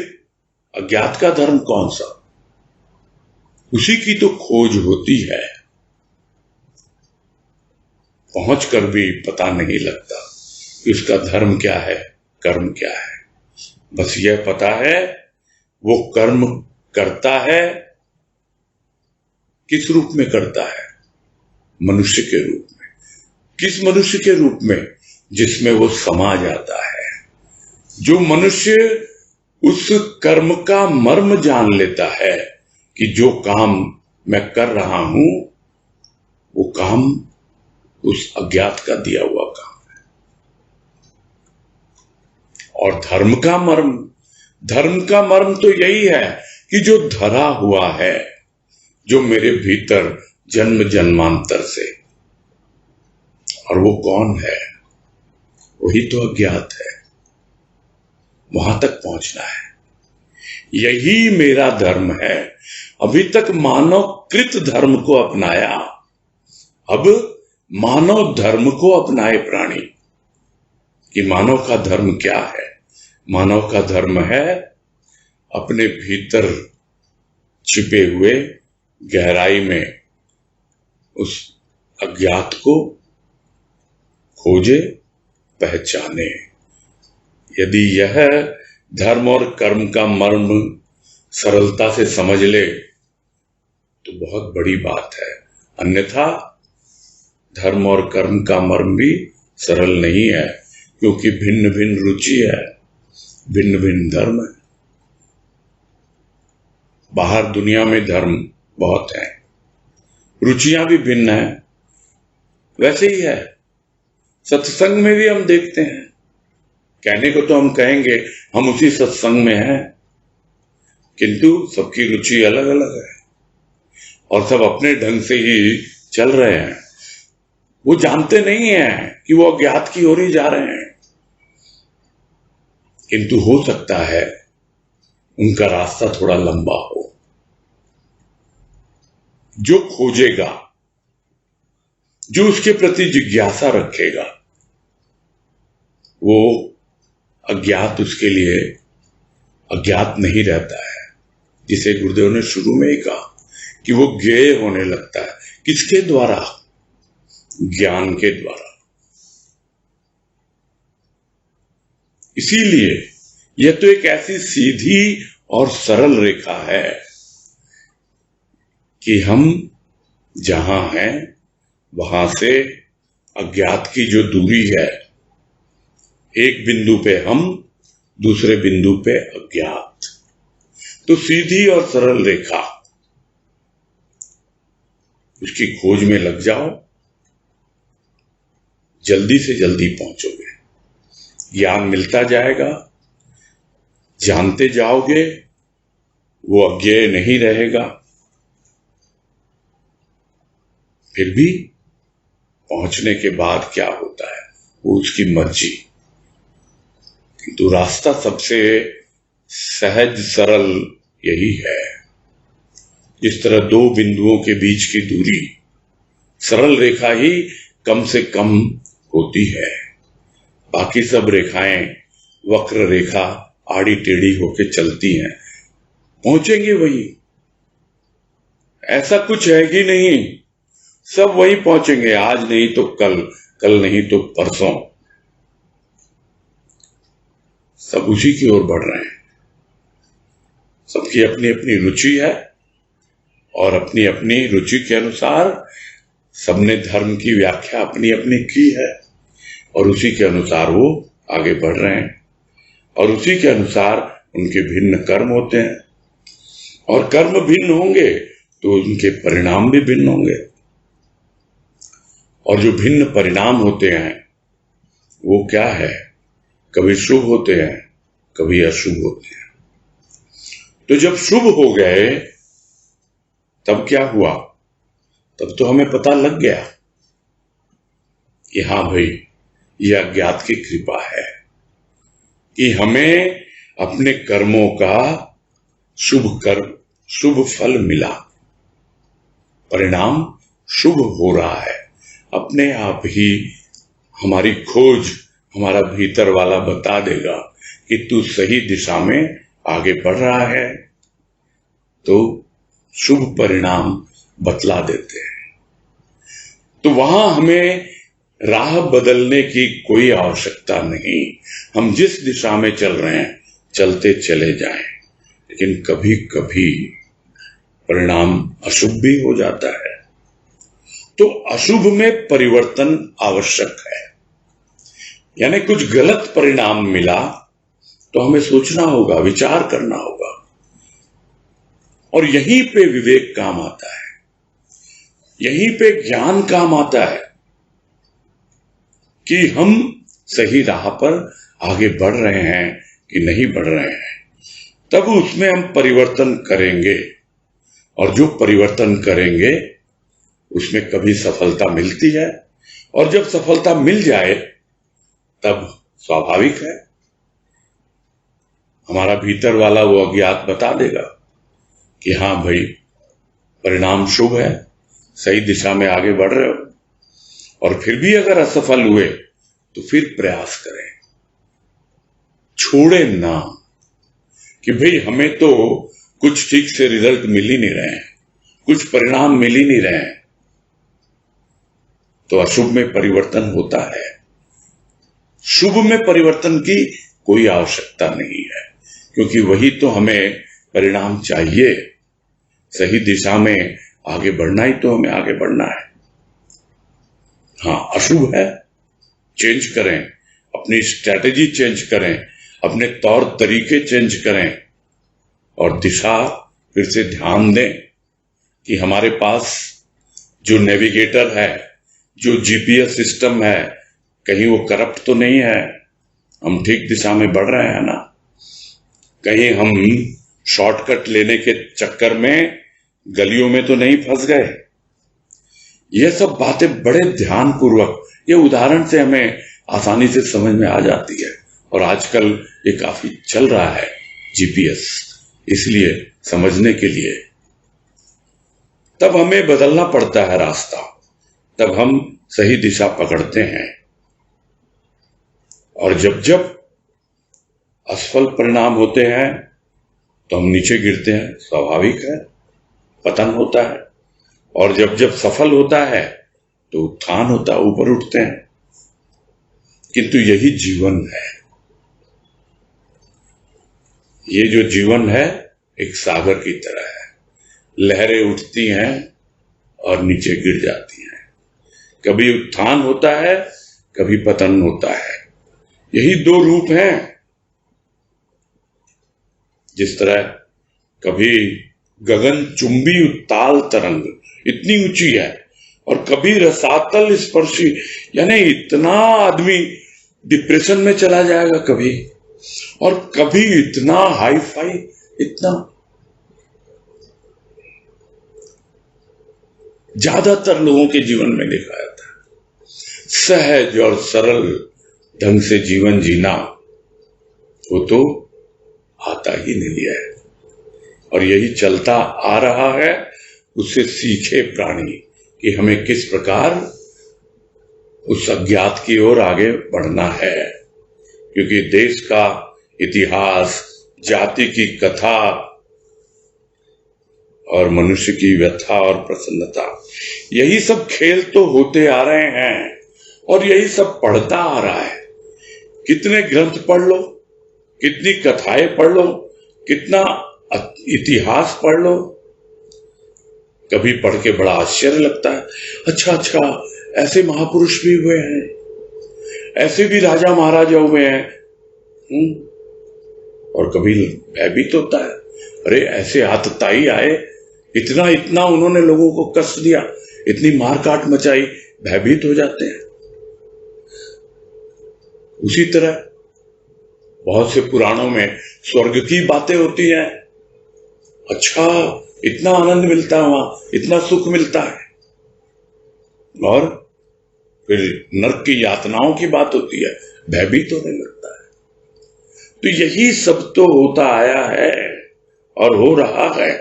अज्ञात का धर्म कौन सा? उसी की तो खोज होती है। पहुंच कर भी पता नहीं लगता कि उसका धर्म क्या है, कर्म क्या है। बस यह पता है वो कर्म करता है, किस रूप में करता है? मनुष्य के रूप में। किस मनुष्य के रूप में? जिसमें वो समा जाता है। जो मनुष्य उस कर्म का मर्म जान लेता है कि जो काम मैं कर रहा हूं वो काम उस अज्ञात का दिया हुआ काम है। और धर्म का मर्म तो यही है कि जो धरा हुआ है, जो मेरे भीतर जन्म जन्मांतर से, और वो कौन है? वही तो अज्ञात है। वहां तक पहुंचना है। यही मेरा धर्म है। अभी तक मानव कृत धर्म को अपनाया, अब मानव धर्म को अपनाए प्राणी। कि मानव का धर्म क्या है? मानव का धर्म है अपने भीतर छिपे हुए गहराई में उस अज्ञात को खोजे, पहचाने। यदि यह धर्म और कर्म का मर्म सरलता से समझ ले तो बहुत बड़ी बात है। अन्यथा धर्म और कर्म का मर्म भी सरल नहीं है, क्योंकि भिन्न भिन्न रुचि है, भिन्न भिन्न धर्म है। बाहर दुनिया में धर्म बहुत है, रुचियां भी भिन्न है। वैसे ही है सत्संग में भी हम देखते हैं। कहने को तो हम कहेंगे हम उसी सत्संग में हैं, किंतु सबकी रुचि अलग अलग है और सब अपने ढंग से ही चल रहे हैं। वो जानते नहीं हैं कि वो अज्ञात की ओर ही जा रहे हैं, किंतु हो सकता है उनका रास्ता थोड़ा लंबा हो। जो खोजेगा, जो उसके प्रति जिज्ञासा रखेगा, वो अज्ञात उसके लिए अज्ञात नहीं रहता है। जिसे गुरुदेव ने शुरू में ही कहा कि वो ज्ञेय होने लगता है। किसके द्वारा? ज्ञान के द्वारा। इसीलिए यह तो एक ऐसी सीधी और सरल रेखा है कि हम जहां हैं वहां से अज्ञात की जो दूरी है, एक बिंदु पे हम, दूसरे बिंदु पे अज्ञात, तो सीधी और सरल रेखा, उसकी खोज में लग जाओ, जल्दी से जल्दी पहुंचोगे। ज्ञान मिलता जाएगा, जानते जाओगे, वो अज्ञेय नहीं रहेगा। फिर भी पहुंचने के बाद क्या होता है वो उसकी मर्जी। किंतु रास्ता सबसे सहज सरल यही है। जिस तरह दो बिंदुओं के बीच की दूरी, सरल रेखा ही कम से कम होती है। बाकी सब रेखाएं वक्र रेखा आड़ी टेढ़ी होके चलती हैं, पहुंचेंगे वही। ऐसा कुछ है कि नहीं, सब वही पहुंचेंगे। आज नहीं तो कल, कल नहीं तो परसों, सब उसी की ओर बढ़ रहे हैं। सबकी अपनी अपनी रुचि है और अपनी अपनी रुचि के अनुसार सबने धर्म की व्याख्या अपनी अपनी की है और उसी के अनुसार वो आगे बढ़ रहे हैं और उसी के अनुसार उनके भिन्न कर्म होते हैं और कर्म भिन्न होंगे तो उनके परिणाम भी भिन्न होंगे। और जो भिन्न परिणाम होते हैं वो क्या है? कभी शुभ होते हैं, कभी अशुभ होते हैं। तो जब शुभ हो गए तब क्या हुआ? तब तो हमें पता लग गया कि हाँ भाई, यह अज्ञात की कृपा है कि हमें अपने कर्मों का शुभ फल मिला, परिणाम शुभ हो रहा है। अपने आप ही हमारी खोज, हमारा भीतर वाला बता देगा कि तू सही दिशा में आगे बढ़ रहा है, तो शुभ परिणाम बतला देते हैं। तो वहां हमें राह बदलने की कोई आवश्यकता नहीं। हम जिस दिशा में चल रहे हैं चलते चले जाएं, लेकिन कभी कभी परिणाम अशुभ भी हो जाता है। तो अशुभ में परिवर्तन आवश्यक है। यानी कुछ गलत परिणाम मिला तो हमें सोचना होगा, विचार करना होगा, और यहीं पे विवेक काम आता है, यहीं पे ज्ञान काम आता है कि हम सही राह पर आगे बढ़ रहे हैं कि नहीं बढ़ रहे हैं। तब उसमें हम परिवर्तन करेंगे और जो परिवर्तन करेंगे उसमें कभी सफलता मिलती है, और जब सफलता मिल जाए तब स्वाभाविक है हमारा भीतर वाला वो अज्ञात बता देगा कि हाँ भाई, परिणाम शुभ है, सही दिशा में आगे बढ़ रहे हो। और फिर भी अगर असफल हुए तो फिर प्रयास करें, छोड़े ना कि भाई हमें तो कुछ ठीक से रिजल्ट मिल ही नहीं रहे हैं, कुछ परिणाम मिल ही नहीं रहे हैं। तो अशुभ में परिवर्तन होता है, शुभ में परिवर्तन की कोई आवश्यकता नहीं है, क्योंकि वही तो हमें परिणाम चाहिए। सही दिशा में आगे बढ़ना ही तो हमें आगे बढ़ना है। हाँ, अशुभ है, चेंज करें, अपनी स्ट्रैटेजी चेंज करें, अपने तौर तरीके चेंज करें और दिशा फिर से ध्यान दें कि हमारे पास जो नेविगेटर है, जो जीपीएस सिस्टम है, कहीं वो करप्ट तो नहीं है, हम ठीक दिशा में बढ़ रहे हैं ना, कहीं हम शॉर्टकट लेने के चक्कर में गलियों में तो नहीं फंस गए। ये सब बातें बड़े ध्यान पूर्वक, ये उदाहरण से हमें आसानी से समझ में आ जाती है। और आजकल ये काफी चल रहा है जीपीएस, इसलिए समझने के लिए तब हमें बदलना पड़ता है रास्ता, तब हम सही दिशा पकड़ते हैं। और जब जब असफल परिणाम होते हैं तो हम नीचे गिरते हैं, स्वाभाविक है, पतन होता है। और जब जब सफल होता है तो उत्थान होता है, ऊपर उठते हैं। किंतु यही जीवन है। ये जो जीवन है एक सागर की तरह है, लहरें उठती हैं और नीचे गिर जाती हैं, कभी उत्थान होता है, कभी पतन होता है। यही दो रूप हैं। जिस तरह कभी गगन चुंबी उत्ताल तरंग इतनी ऊंची है, और कभी रसातल स्पर्शी, यानी इतना आदमी डिप्रेशन में चला जाएगा कभी, और कभी इतना हाई फाई, इतना। ज्यादातर लोगों के जीवन में देखा जाता है सहज और सरल ढंग से जीवन जीना, वो तो आता ही नहीं है। और यही चलता आ रहा है। उससे सीखे प्राणी कि हमें किस प्रकार उस अज्ञात की ओर आगे बढ़ना है। क्योंकि देश का इतिहास, जाति की कथा और मनुष्य की व्यथा और प्रसन्नता, यही सब खेल तो होते आ रहे हैं और यही सब पढ़ता आ रहा है। कितने ग्रंथ पढ़ लो, कितनी कथाएं पढ़ लो, कितना इतिहास पढ़ लो, कभी पढ़ के बड़ा आश्चर्य लगता है। अच्छा, ऐसे महापुरुष भी हुए हैं, ऐसे भी राजा महाराजा हुए हैं। और कभी भयभीत होता है, अरे ऐसे आतताई आए, इतना उन्होंने लोगों को कष्ट दिया, इतनी मारकाट मचाई, भयभीत हो जाते हैं। उसी तरह बहुत से पुराणों में स्वर्ग की बातें होती हैं। अच्छा, इतना आनंद मिलता है वहां, इतना सुख मिलता है। और फिर नरक की यातनाओं की बात होती है, भयभीत होने लगता है। तो यही सब तो होता आया है और हो रहा है।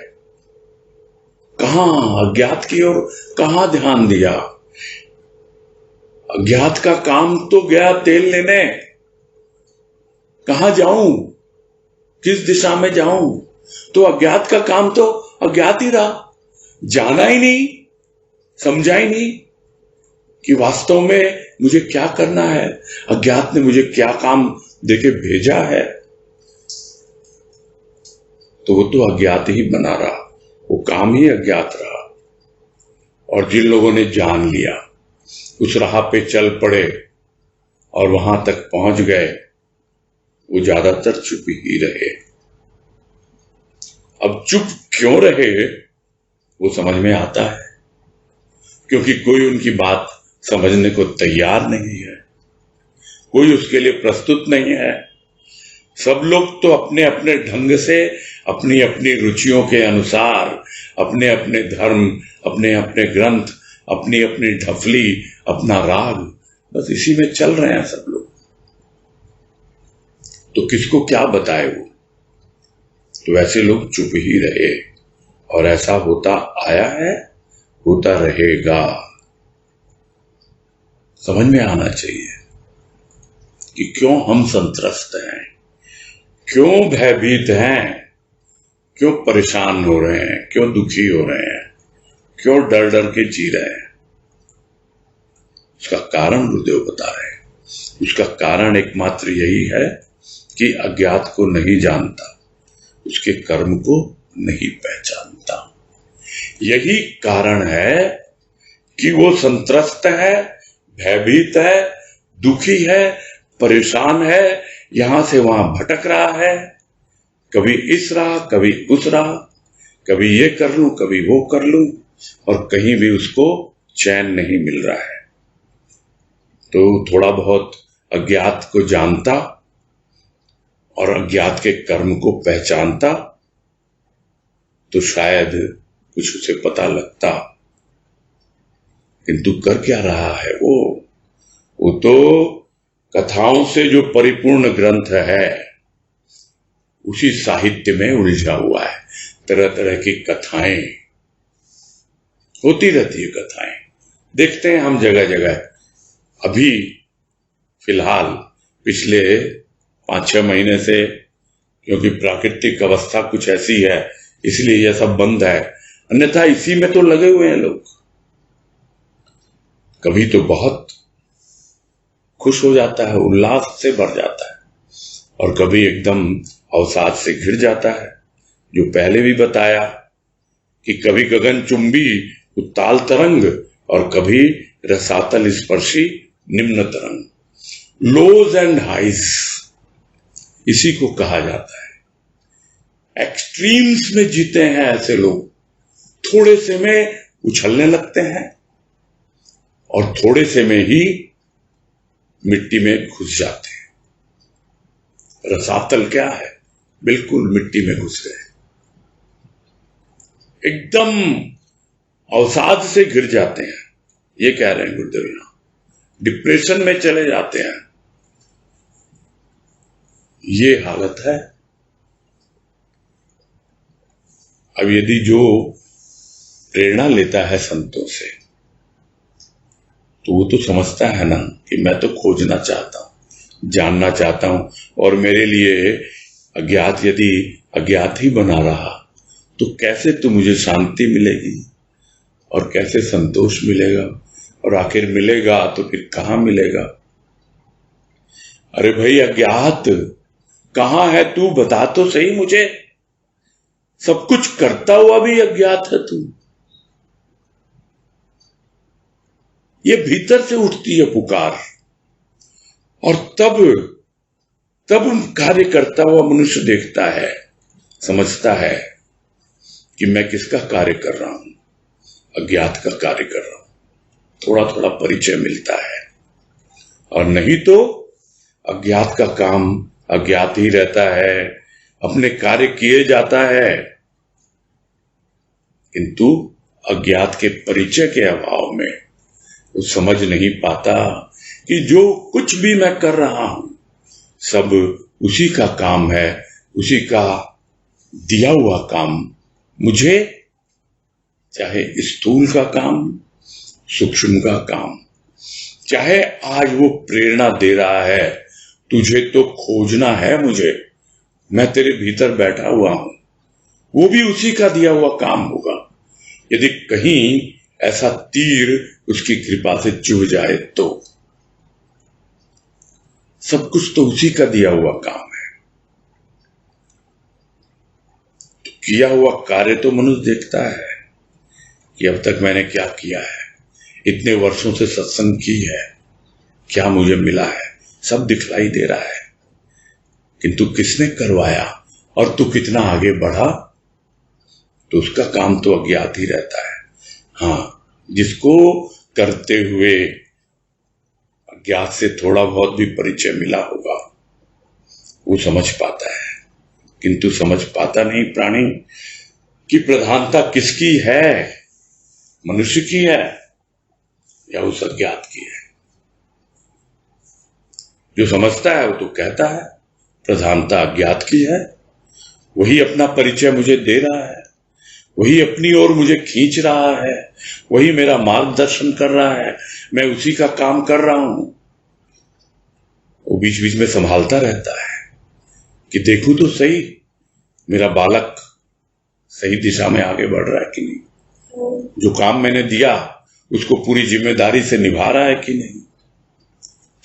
कहां अज्ञात की ओर कहां ध्यान दिया। अज्ञात का काम तो गया तेल लेने, कहां जाऊं, किस दिशा में जाऊं। तो अज्ञात का काम तो अज्ञात ही रहा, जाना ही नहीं, समझा ही नहीं कि वास्तव में मुझे क्या करना है, अज्ञात ने मुझे क्या काम देके भेजा है। तो वो तो अज्ञात ही बना रहा, वो काम ही अज्ञात रहा। और जिन लोगों ने जान लिया, उस राह पे चल पड़े और वहां तक पहुंच गए, वो ज्यादातर चुप ही रहे। अब चुप क्यों रहे वो समझ में आता है, क्योंकि कोई उनकी बात समझने को तैयार नहीं है, कोई उसके लिए प्रस्तुत नहीं है। सब लोग तो अपने अपने ढंग से, अपनी अपनी रुचियों के अनुसार, अपने अपने धर्म, अपने अपने ग्रंथ, अपनी अपनी ढफली, अपना राग, बस इसी में चल रहे हैं सब लोग। तो किसको क्या बताए वो। तो ऐसे लोग चुप ही रहे, और ऐसा होता आया है, होता रहेगा। समझ में आना चाहिए कि क्यों हम संत्रस्त हैं, क्यों भयभीत हैं, क्यों परेशान हो रहे हैं, क्यों दुखी हो रहे हैं, क्यों डर डर के जी रहे हैं। उसका कारण गुरुदेव बता रहे हैं। उसका कारण एकमात्र यही है कि अज्ञात को नहीं जानता, उसके कर्म को नहीं पहचानता। यही कारण है कि वो संत्रस्त है, भयभीत है, दुखी है, परेशान है, यहां से वहां भटक रहा है, कभी इस राह कभी उस राह, कभी ये कर लूं कभी वो कर लूं, और कहीं भी उसको चैन नहीं मिल रहा है। तो थोड़ा बहुत अज्ञात को जानता और अज्ञात के कर्म को पहचानता तो शायद कुछ उसे पता लगता। किंतु कर क्या रहा है वो तो कथाओं से जो परिपूर्ण ग्रंथ है, उसी साहित्य में उलझा हुआ है। तरह तरह की कथाएं होती रहती है, कथाएं देखते हैं हम जगह जगह। अभी फिलहाल पिछले 5-6 महीने से, क्योंकि प्राकृतिक अवस्था कुछ ऐसी है इसलिए यह सब बंद है, अन्यथा इसी में तो लगे हुए हैं लोग। कभी तो बहुत खुश हो जाता है, उल्लास से भर जाता है, और कभी एकदम अवसाद से घिर जाता है। जो पहले भी बताया कि कभी गगनचुंबी उत्ताल तरंग और कभी रसातल स्पर्शी निम्न तरंग, लोज एंड हाइज, इसी को कहा जाता है। एक्सट्रीम्स में जीते हैं ऐसे लोग, थोड़े से में उछलने लगते हैं और थोड़े से में ही मिट्टी में घुस जाते हैं। रसातल क्या है? बिल्कुल मिट्टी में घुस गए, एकदम अवसाद से घिर जाते हैं। ये कह रहे हैं गुरुदेव, यहां डिप्रेशन में चले जाते हैं। ये हालत है। अब यदि जो प्रेरणा लेता है संतों से, तो वो तो समझता है ना कि मैं तो खोजना चाहता हूं, जानना चाहता हूं, और मेरे लिए अज्ञात यदि अज्ञात ही बना रहा तो कैसे तो मुझे शांति मिलेगी और कैसे संतोष मिलेगा, और आखिर मिलेगा तो फिर कहां मिलेगा? अरे भाई, अज्ञात कहां है तू? बता तो सही मुझे। सब कुछ करता हुआ भी अज्ञात है तू। ये भीतर से उठती है पुकार, और तब कार्य करता हुआ मनुष्य देखता है, समझता है कि मैं किसका कार्य कर रहा हूं? अज्ञात का कार्य कर रहा हूं। थोड़ा थोड़ा परिचय मिलता है, और नहीं तो अज्ञात का काम अज्ञात ही रहता है, अपने कार्य किए जाता है, किंतु अज्ञात के परिचय के अभाव में वो समझ नहीं पाता कि जो कुछ भी मैं कर रहा हूं सब उसी का काम है, उसी का दिया हुआ काम। मुझे चाहे स्थूल का काम, सूक्ष्म का काम, चाहे आज वो प्रेरणा दे रहा है, तुझे तो खोजना है मुझे, मैं तेरे भीतर बैठा हुआ हूं, वो भी उसी का दिया हुआ काम होगा। यदि कहीं ऐसा तीर उसकी कृपा से चुभ जाए तो सब कुछ तो उसी का दिया हुआ काम है। तो किया हुआ कार्य तो मनुष्य देखता है कि अब तक मैंने क्या किया है, इतने वर्षों से सत्संग की है, क्या मुझे मिला है, सब दिखलाई दे रहा है, किंतु किसने करवाया और तू कितना आगे बढ़ा, तो उसका काम तो अज्ञात ही रहता है। हाँ, जिसको करते हुए अज्ञात से थोड़ा बहुत भी परिचय मिला होगा वो समझ पाता है, किंतु समझ पाता नहीं प्राणी कि प्रधानता किसकी है, मनुष्य की है या उस अज्ञात की है। जो समझता है वो तो कहता है प्रधानता अज्ञात की है, वही अपना परिचय मुझे दे रहा है, वही अपनी ओर मुझे खींच रहा है, वही मेरा मार्गदर्शन कर रहा है, मैं उसी का काम कर रहा हूं। वो बीच बीच में संभालता रहता है कि देखूं तो सही मेरा बालक सही दिशा में आगे बढ़ रहा है कि नहीं, जो काम मैंने दिया उसको पूरी जिम्मेदारी से निभा रहा है कि नहीं,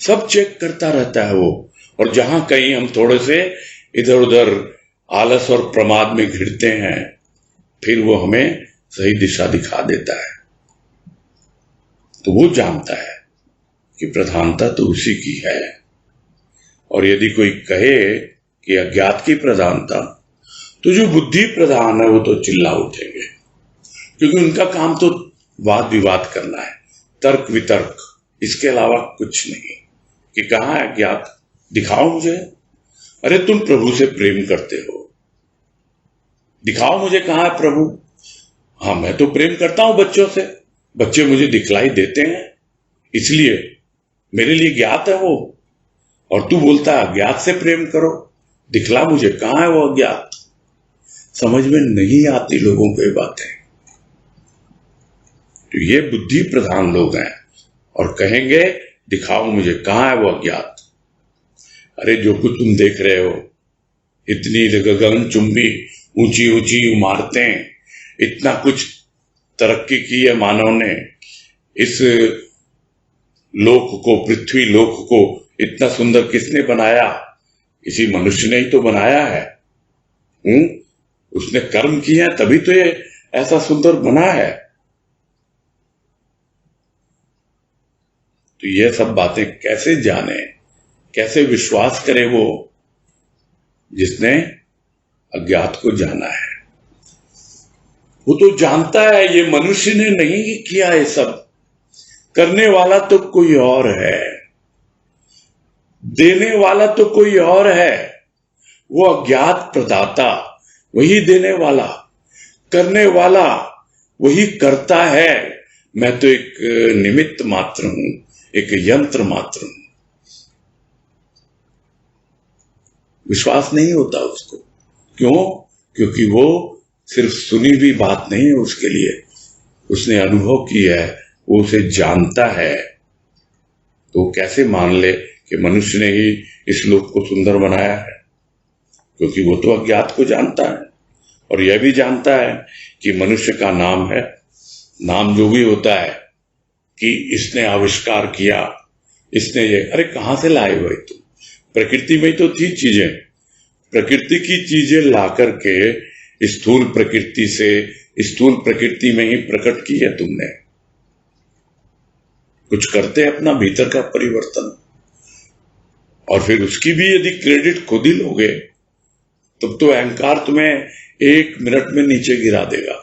सब चेक करता रहता है वो। और जहां कहीं हम थोड़े से इधर उधर आलस और प्रमाद में घिरते हैं, फिर वो हमें सही दिशा दिखा देता है। तो वो जानता है कि प्रधानता तो उसी की है, और यदि कोई कहे कि अज्ञात की प्रधानता, तो जो बुद्धि प्रधान है वो तो चिल्ला उठेंगे, क्योंकि उनका काम तो वाद विवाद करना है, तर्क वितर्क, इसके अलावा कुछ नहीं। कि कहां है अज्ञात, दिखाओ मुझे। अरे तुम प्रभु से प्रेम करते हो, दिखाओ मुझे कहां है प्रभु। हाँ, मैं तो प्रेम करता हूं बच्चों से, बच्चे मुझे दिखलाई देते हैं, इसलिए मेरे लिए ज्ञात है वो, और तू बोलता है अज्ञात से प्रेम करो। दिखला मुझे, कहाँ है वो अज्ञात? समझ में नहीं आती लोगों को ये बातें। तो ये बुद्धि प्रधान लोग हैं और कहेंगे दिखाओ मुझे कहाँ है वो अज्ञात। अरे जो कुछ तुम देख रहे हो, इतनी गगनचुंबी ऊंची ऊंची इमारतें, इतना कुछ तरक्की की है मानव ने, इस लोक को, पृथ्वी लोक को इतना सुंदर किसने बनाया? किसी मनुष्य ने ही तो बनाया है। उसने कर्म किए हैं तभी तो ये ऐसा सुंदर बना है। तो ये सब बातें कैसे जाने, कैसे विश्वास करे वो जिसने अज्ञात को जाना है? वो तो जानता है ये मनुष्य ने नहीं किया, ये सब करने वाला तो कोई और है, देने वाला तो कोई और है। वो अज्ञात प्रदाता, वही देने वाला, करने वाला वही करता है। मैं तो एक निमित्त मात्र हूं, एक यंत्र मात्र हूं। विश्वास नहीं होता उसको। क्यों? क्योंकि वो सिर्फ सुनी हुई बात नहीं है उसके लिए, उसने अनुभव किया है, वो उसे जानता है। तो कैसे मान ले कि मनुष्य ने ही इस लोक को सुंदर बनाया है? क्योंकि वो तो अज्ञात को जानता है और यह भी जानता है कि मनुष्य का नाम है, नाम जो भी होता है कि इसने आविष्कार किया, इसने ये। अरे कहां से लाए भाई तुम? प्रकृति में तो थी चीजें, प्रकृति की चीजें ला करके स्थूल प्रकृति से स्थूल प्रकृति में ही प्रकट की है तुमने। कुछ करते अपना भीतर का परिवर्तन और फिर उसकी भी यदि क्रेडिट खुद ही लोगे तब तो अहंकार तुम्हें 1 मिनट में नीचे गिरा देगा।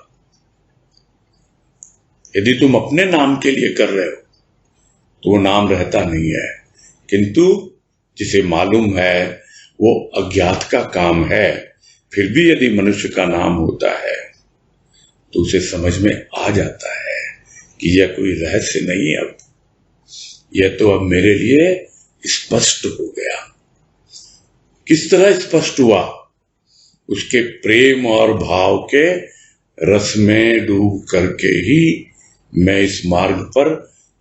यदि तुम अपने नाम के लिए कर रहे हो तो वो नाम रहता नहीं है, किंतु जिसे मालूम है वो अज्ञात का काम है, फिर भी यदि मनुष्य का नाम होता है तो उसे समझ में आ जाता है कि यह कोई रहस्य नहीं, अब यह तो अब मेरे लिए स्पष्ट हो गया। किस तरह स्पष्ट हुआ? उसके प्रेम और भाव के रस में डूब करके ही मैं इस मार्ग पर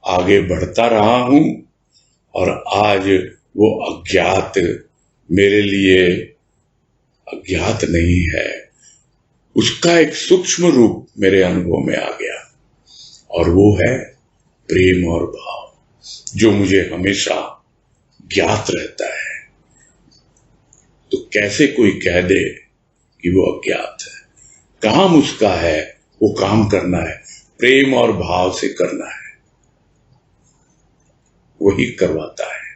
आगे बढ़ता रहा हूं और आज वो अज्ञात मेरे लिए अज्ञात नहीं है, उसका एक सूक्ष्म रूप मेरे अनुभव में आ गया और वो है प्रेम और भाव, जो मुझे हमेशा ज्ञात रहता है। तो कैसे कोई कह दे कि वो अज्ञात है? काम उसका है, वो काम करना है, प्रेम और भाव से करना है, वही करवाता है।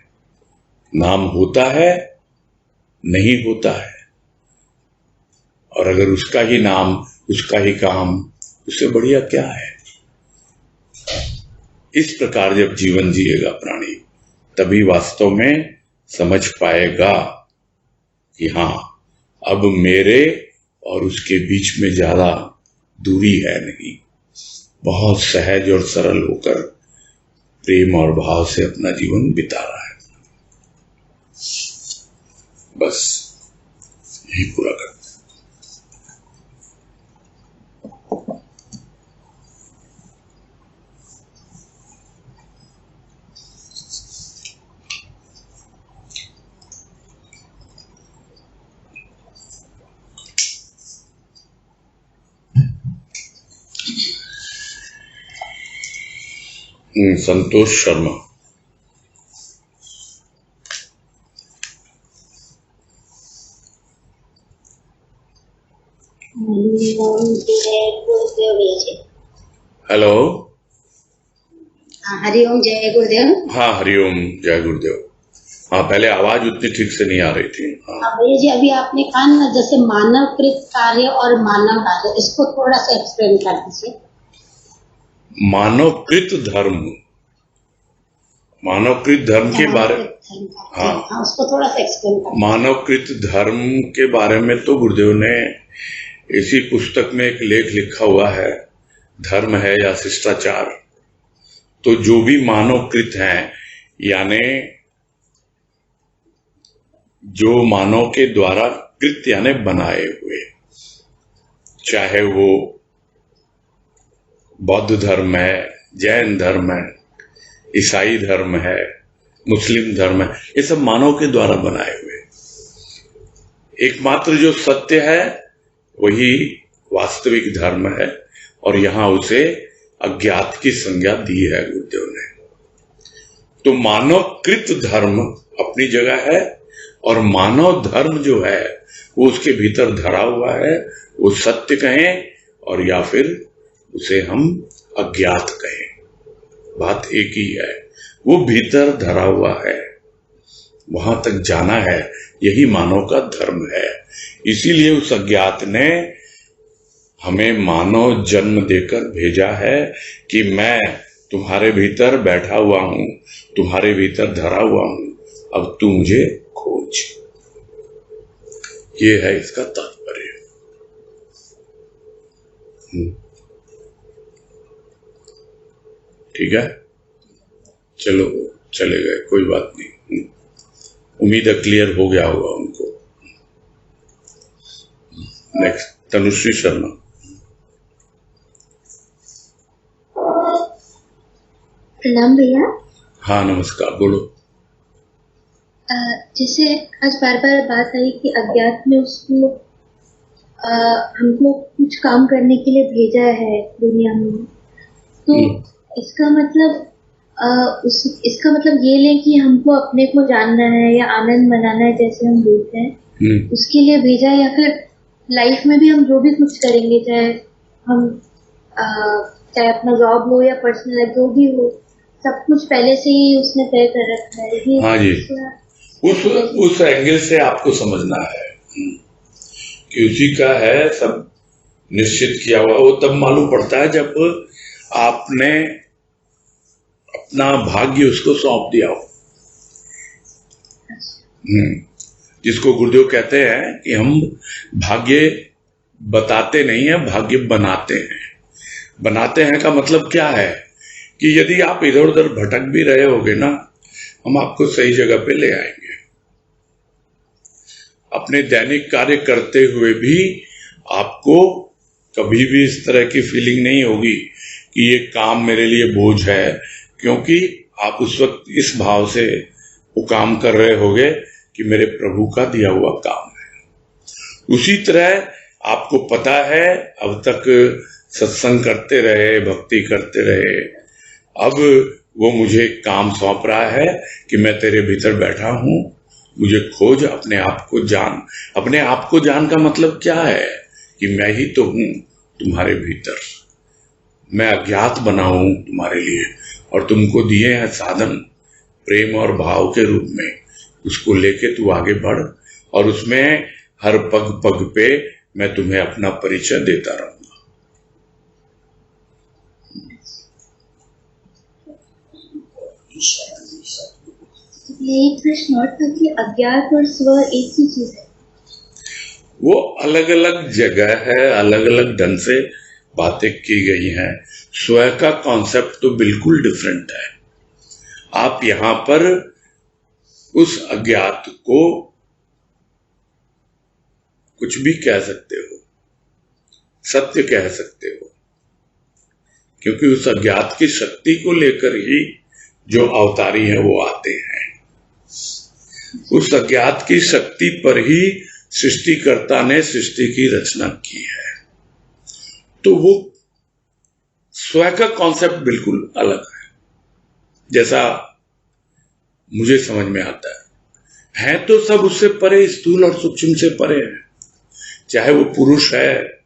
नाम होता है, नहीं होता है, और अगर उसका ही नाम, उसका ही काम, उससे बढ़िया क्या है? इस प्रकार जब जीवन जिएगा प्राणी, तभी वास्तव में समझ पाएगा कि हाँ, अब मेरे और उसके बीच में ज्यादा दूरी है नहीं। बहुत सहज और सरल होकर प्रेम और भाव से अपना जीवन बिता रहा है। बस यही पूरा करते हैं। संतोष शर्मा। हेलो। हरिओम, जय गुरुदेव। हाँ हरिओम, जय गुरुदेव। हाँ, पहले आवाज उतनी ठीक से नहीं आ रही थी। हाँ भैया जी, अभी आपने कहा ना जैसे मानवकृत कार्य और मानव कार्य, इसको थोड़ा सा एक्सप्लेन कर दीजिए। मानवकृत धर्म, मानवकृत धर्म के बारे, हाँ उसको थोड़ा सा एक्सप्लेन कर। मानवकृत धर्म के बारे में तो गुरुदेव ने इसी पुस्तक में एक लेख लिखा हुआ है, धर्म है या शिष्टाचार। तो जो भी मानवकृत हैं, यानी जो मानव के द्वारा कृत यानी बनाए हुए, चाहे वो बौद्ध धर्म है, जैन धर्म है, ईसाई धर्म है, मुस्लिम धर्म है, ये सब मानव के द्वारा बनाए हुए। एकमात्र जो सत्य है वही वास्तविक धर्म है, और यहां उसे अज्ञात की संज्ञा दी है गुरुदेव ने। तो मानव कृत धर्म अपनी जगह है, और मानव धर्म जो है वो उसके भीतर धरा हुआ है, वो सत्य कहें और या फिर उसे हम अज्ञात कहें, बात एक ही है। वो भीतर धरा हुआ है, वहां तक जाना है, यही मानव का धर्म है। इसीलिए उस अज्ञात ने हमें मानव जन्म देकर भेजा है कि मैं तुम्हारे भीतर बैठा हुआ हूं, तुम्हारे भीतर धरा हुआ हूं, अब तू मुझे खोज। ये है इसका तात्पर्य। ठीक है, चलो चले गए, कोई बात नहीं। उम्मीद है क्लियर हो गया होगा उनको। नेक्स्ट, तनुश्री शर्मा। प्रणाम भैया। हाँ नमस्कार, बोलो। जैसे आज बार बार बात आई कि अज्ञात में उसको हमको कुछ काम करने के लिए भेजा है दुनिया में, तो इसका मतलब इसका मतलब ये लें कि हमको अपने को जानना है या आनंद मनाना है, जैसे हम बोलते हैं, उसके लिए भेजा है, या फिर लाइफ में भी हम जो भी कुछ करेंगे, चाहे हम चाहे अपना जॉब हो या पर्सनल लाइफ, जो भी हो, सब कुछ पहले से ही उसने तय कर रखा है। हाँ जी, उस एंगल से आपको समझना है कि उसी का है, सब निश्चित किया हुआ। वो तब मालूम पड़ता है जब आपने अपना भाग्य उसको सौंप दिया हो। जिसको गुरुदेव कहते हैं कि हम भाग्य बताते नहीं है, भाग्य बनाते हैं। बनाते हैं का मतलब क्या है कि यदि आप इधर उधर भटक भी रहे होगे ना, हम आपको सही जगह पे ले आएंगे। अपने दैनिक कार्य करते हुए भी आपको कभी भी इस तरह की फीलिंग नहीं होगी कि ये काम मेरे लिए बोझ है, क्योंकि आप उस वक्त इस भाव से वो काम कर रहे होगे कि मेरे प्रभु का दिया हुआ काम है। उसी तरह आपको पता है, अब तक सत्संग करते रहे, भक्ति करते रहे, अब वो मुझे काम सौंप रहा है कि मैं तेरे भीतर बैठा हूं, मुझे खोज, अपने आप को जान। अपने आप को जान का मतलब क्या है कि मैं ही तो हूं तुम्हारे भीतर, मैं अज्ञात बना हूं तुम्हारे लिए, और तुमको दिए हैं साधन प्रेम और भाव के रूप में, उसको लेके तू आगे बढ़, और उसमें हर पग पग पे मैं तुम्हें अपना परिचय देता रहूंगा। एक प्रश्न और था कि अज्ञात और स्व एक ही चीज है? वो अलग अलग जगह है, अलग अलग ढंग से बातें की गई हैं। स्व का कॉन्सेप्ट तो बिल्कुल डिफरेंट है। आप यहां पर उस अज्ञात को कुछ भी कह सकते हो, सत्य कह सकते हो, क्योंकि उस अज्ञात की शक्ति को लेकर ही जो अवतारी है वो आते हैं। उस अज्ञात की शक्ति पर ही सृष्टिकर्ता ने सृष्टि की रचना की है। तो वो स्व का कॉन्सेप्ट बिल्कुल अलग है, जैसा मुझे समझ में आता है तो सब उससे परे, स्थूल और सूक्ष्म से परे है। चाहे वो पुरुष है,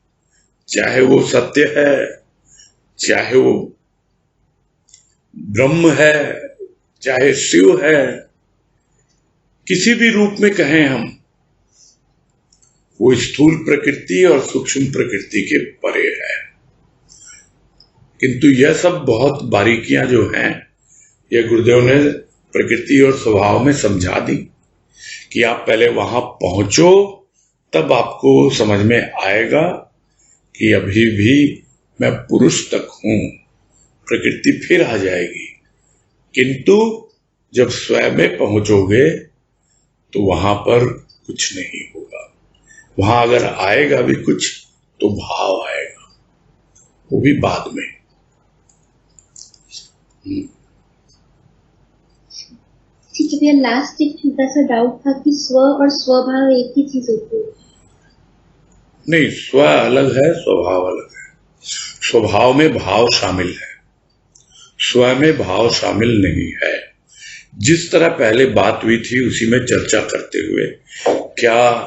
चाहे वो सत्य है, चाहे वो ब्रह्म है, चाहे शिव है, किसी भी रूप में कहें हम, वो स्थूल प्रकृति और सूक्ष्म प्रकृति के परे है। किंतु यह सब बहुत बारीकियां जो हैं, यह गुरुदेव ने प्रकृति और स्वभाव में समझा दी कि आप पहले वहां पहुंचो, तब आपको समझ में आएगा कि अभी भी मैं पुरुष तक हूं, प्रकृति फिर आ जाएगी। किंतु जब स्वयं में पहुंचोगे तो वहां पर कुछ नहीं होगा। वहां अगर आएगा भी कुछ तो भाव आएगा, वो भी बाद में। ठीक है भैया, लास्ट एक छोटा सा डाउट था कि स्व और स्वभाव एक ही चीज होती है? नहीं, स्व अलग है, स्वभाव अलग है। स्वभाव में भाव शामिल है, स्व में भाव शामिल नहीं है। जिस तरह पहले बात हुई थी उसी में चर्चा करते हुए, क्या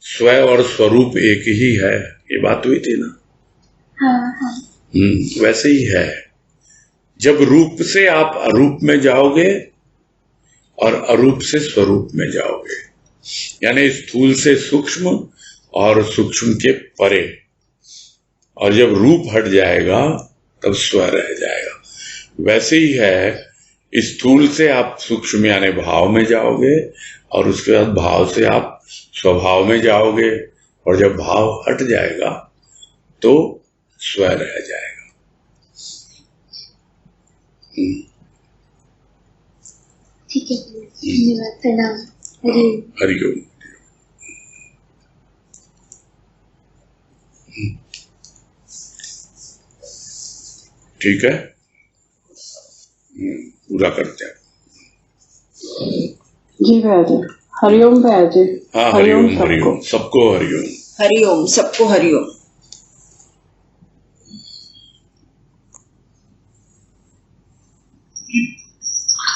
स्व और स्वरूप एक ही है, ये बात हुई थी ना। हाँ। वैसे ही है। जब रूप से आप अरूप में जाओगे और अरूप से स्वरूप में जाओगे, यानी स्थूल से सूक्ष्म और सूक्ष्म के परे, और जब रूप हट जाएगा तब स्व रह जाएगा। वैसे ही है, स्थूल से आप सूक्ष्म यानी भाव में जाओगे और उसके बाद भाव से आप स्वभाव में जाओगे, और जब भाव हट जाएगा तो स्व रह जाएगा। ठीक है, धन्यवाद, प्रणाम, हरिओम। हरिओम। ठीक है, पूरा करते हैं। जी भैया जी, हरिओम भैया जी। हाँ, हरिओम हरिओम, सबको हरिओम। हरिओम, सबको हरिओम।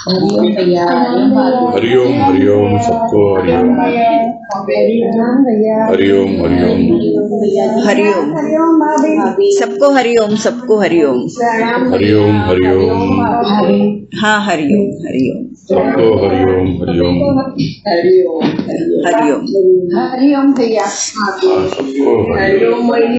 हरिओम भैया। हरिओम हरिओम, सबको हरिओम। हरिओम हरिओम। हरिओम, सबको हरिओम, सबको हरिओम। हरिओम हरिओम। हाँ, हरिओम हरिओम। सबको हरिओम हरिओम। हरिओम हरिओम भैया। हाँ, सबको हरिओम।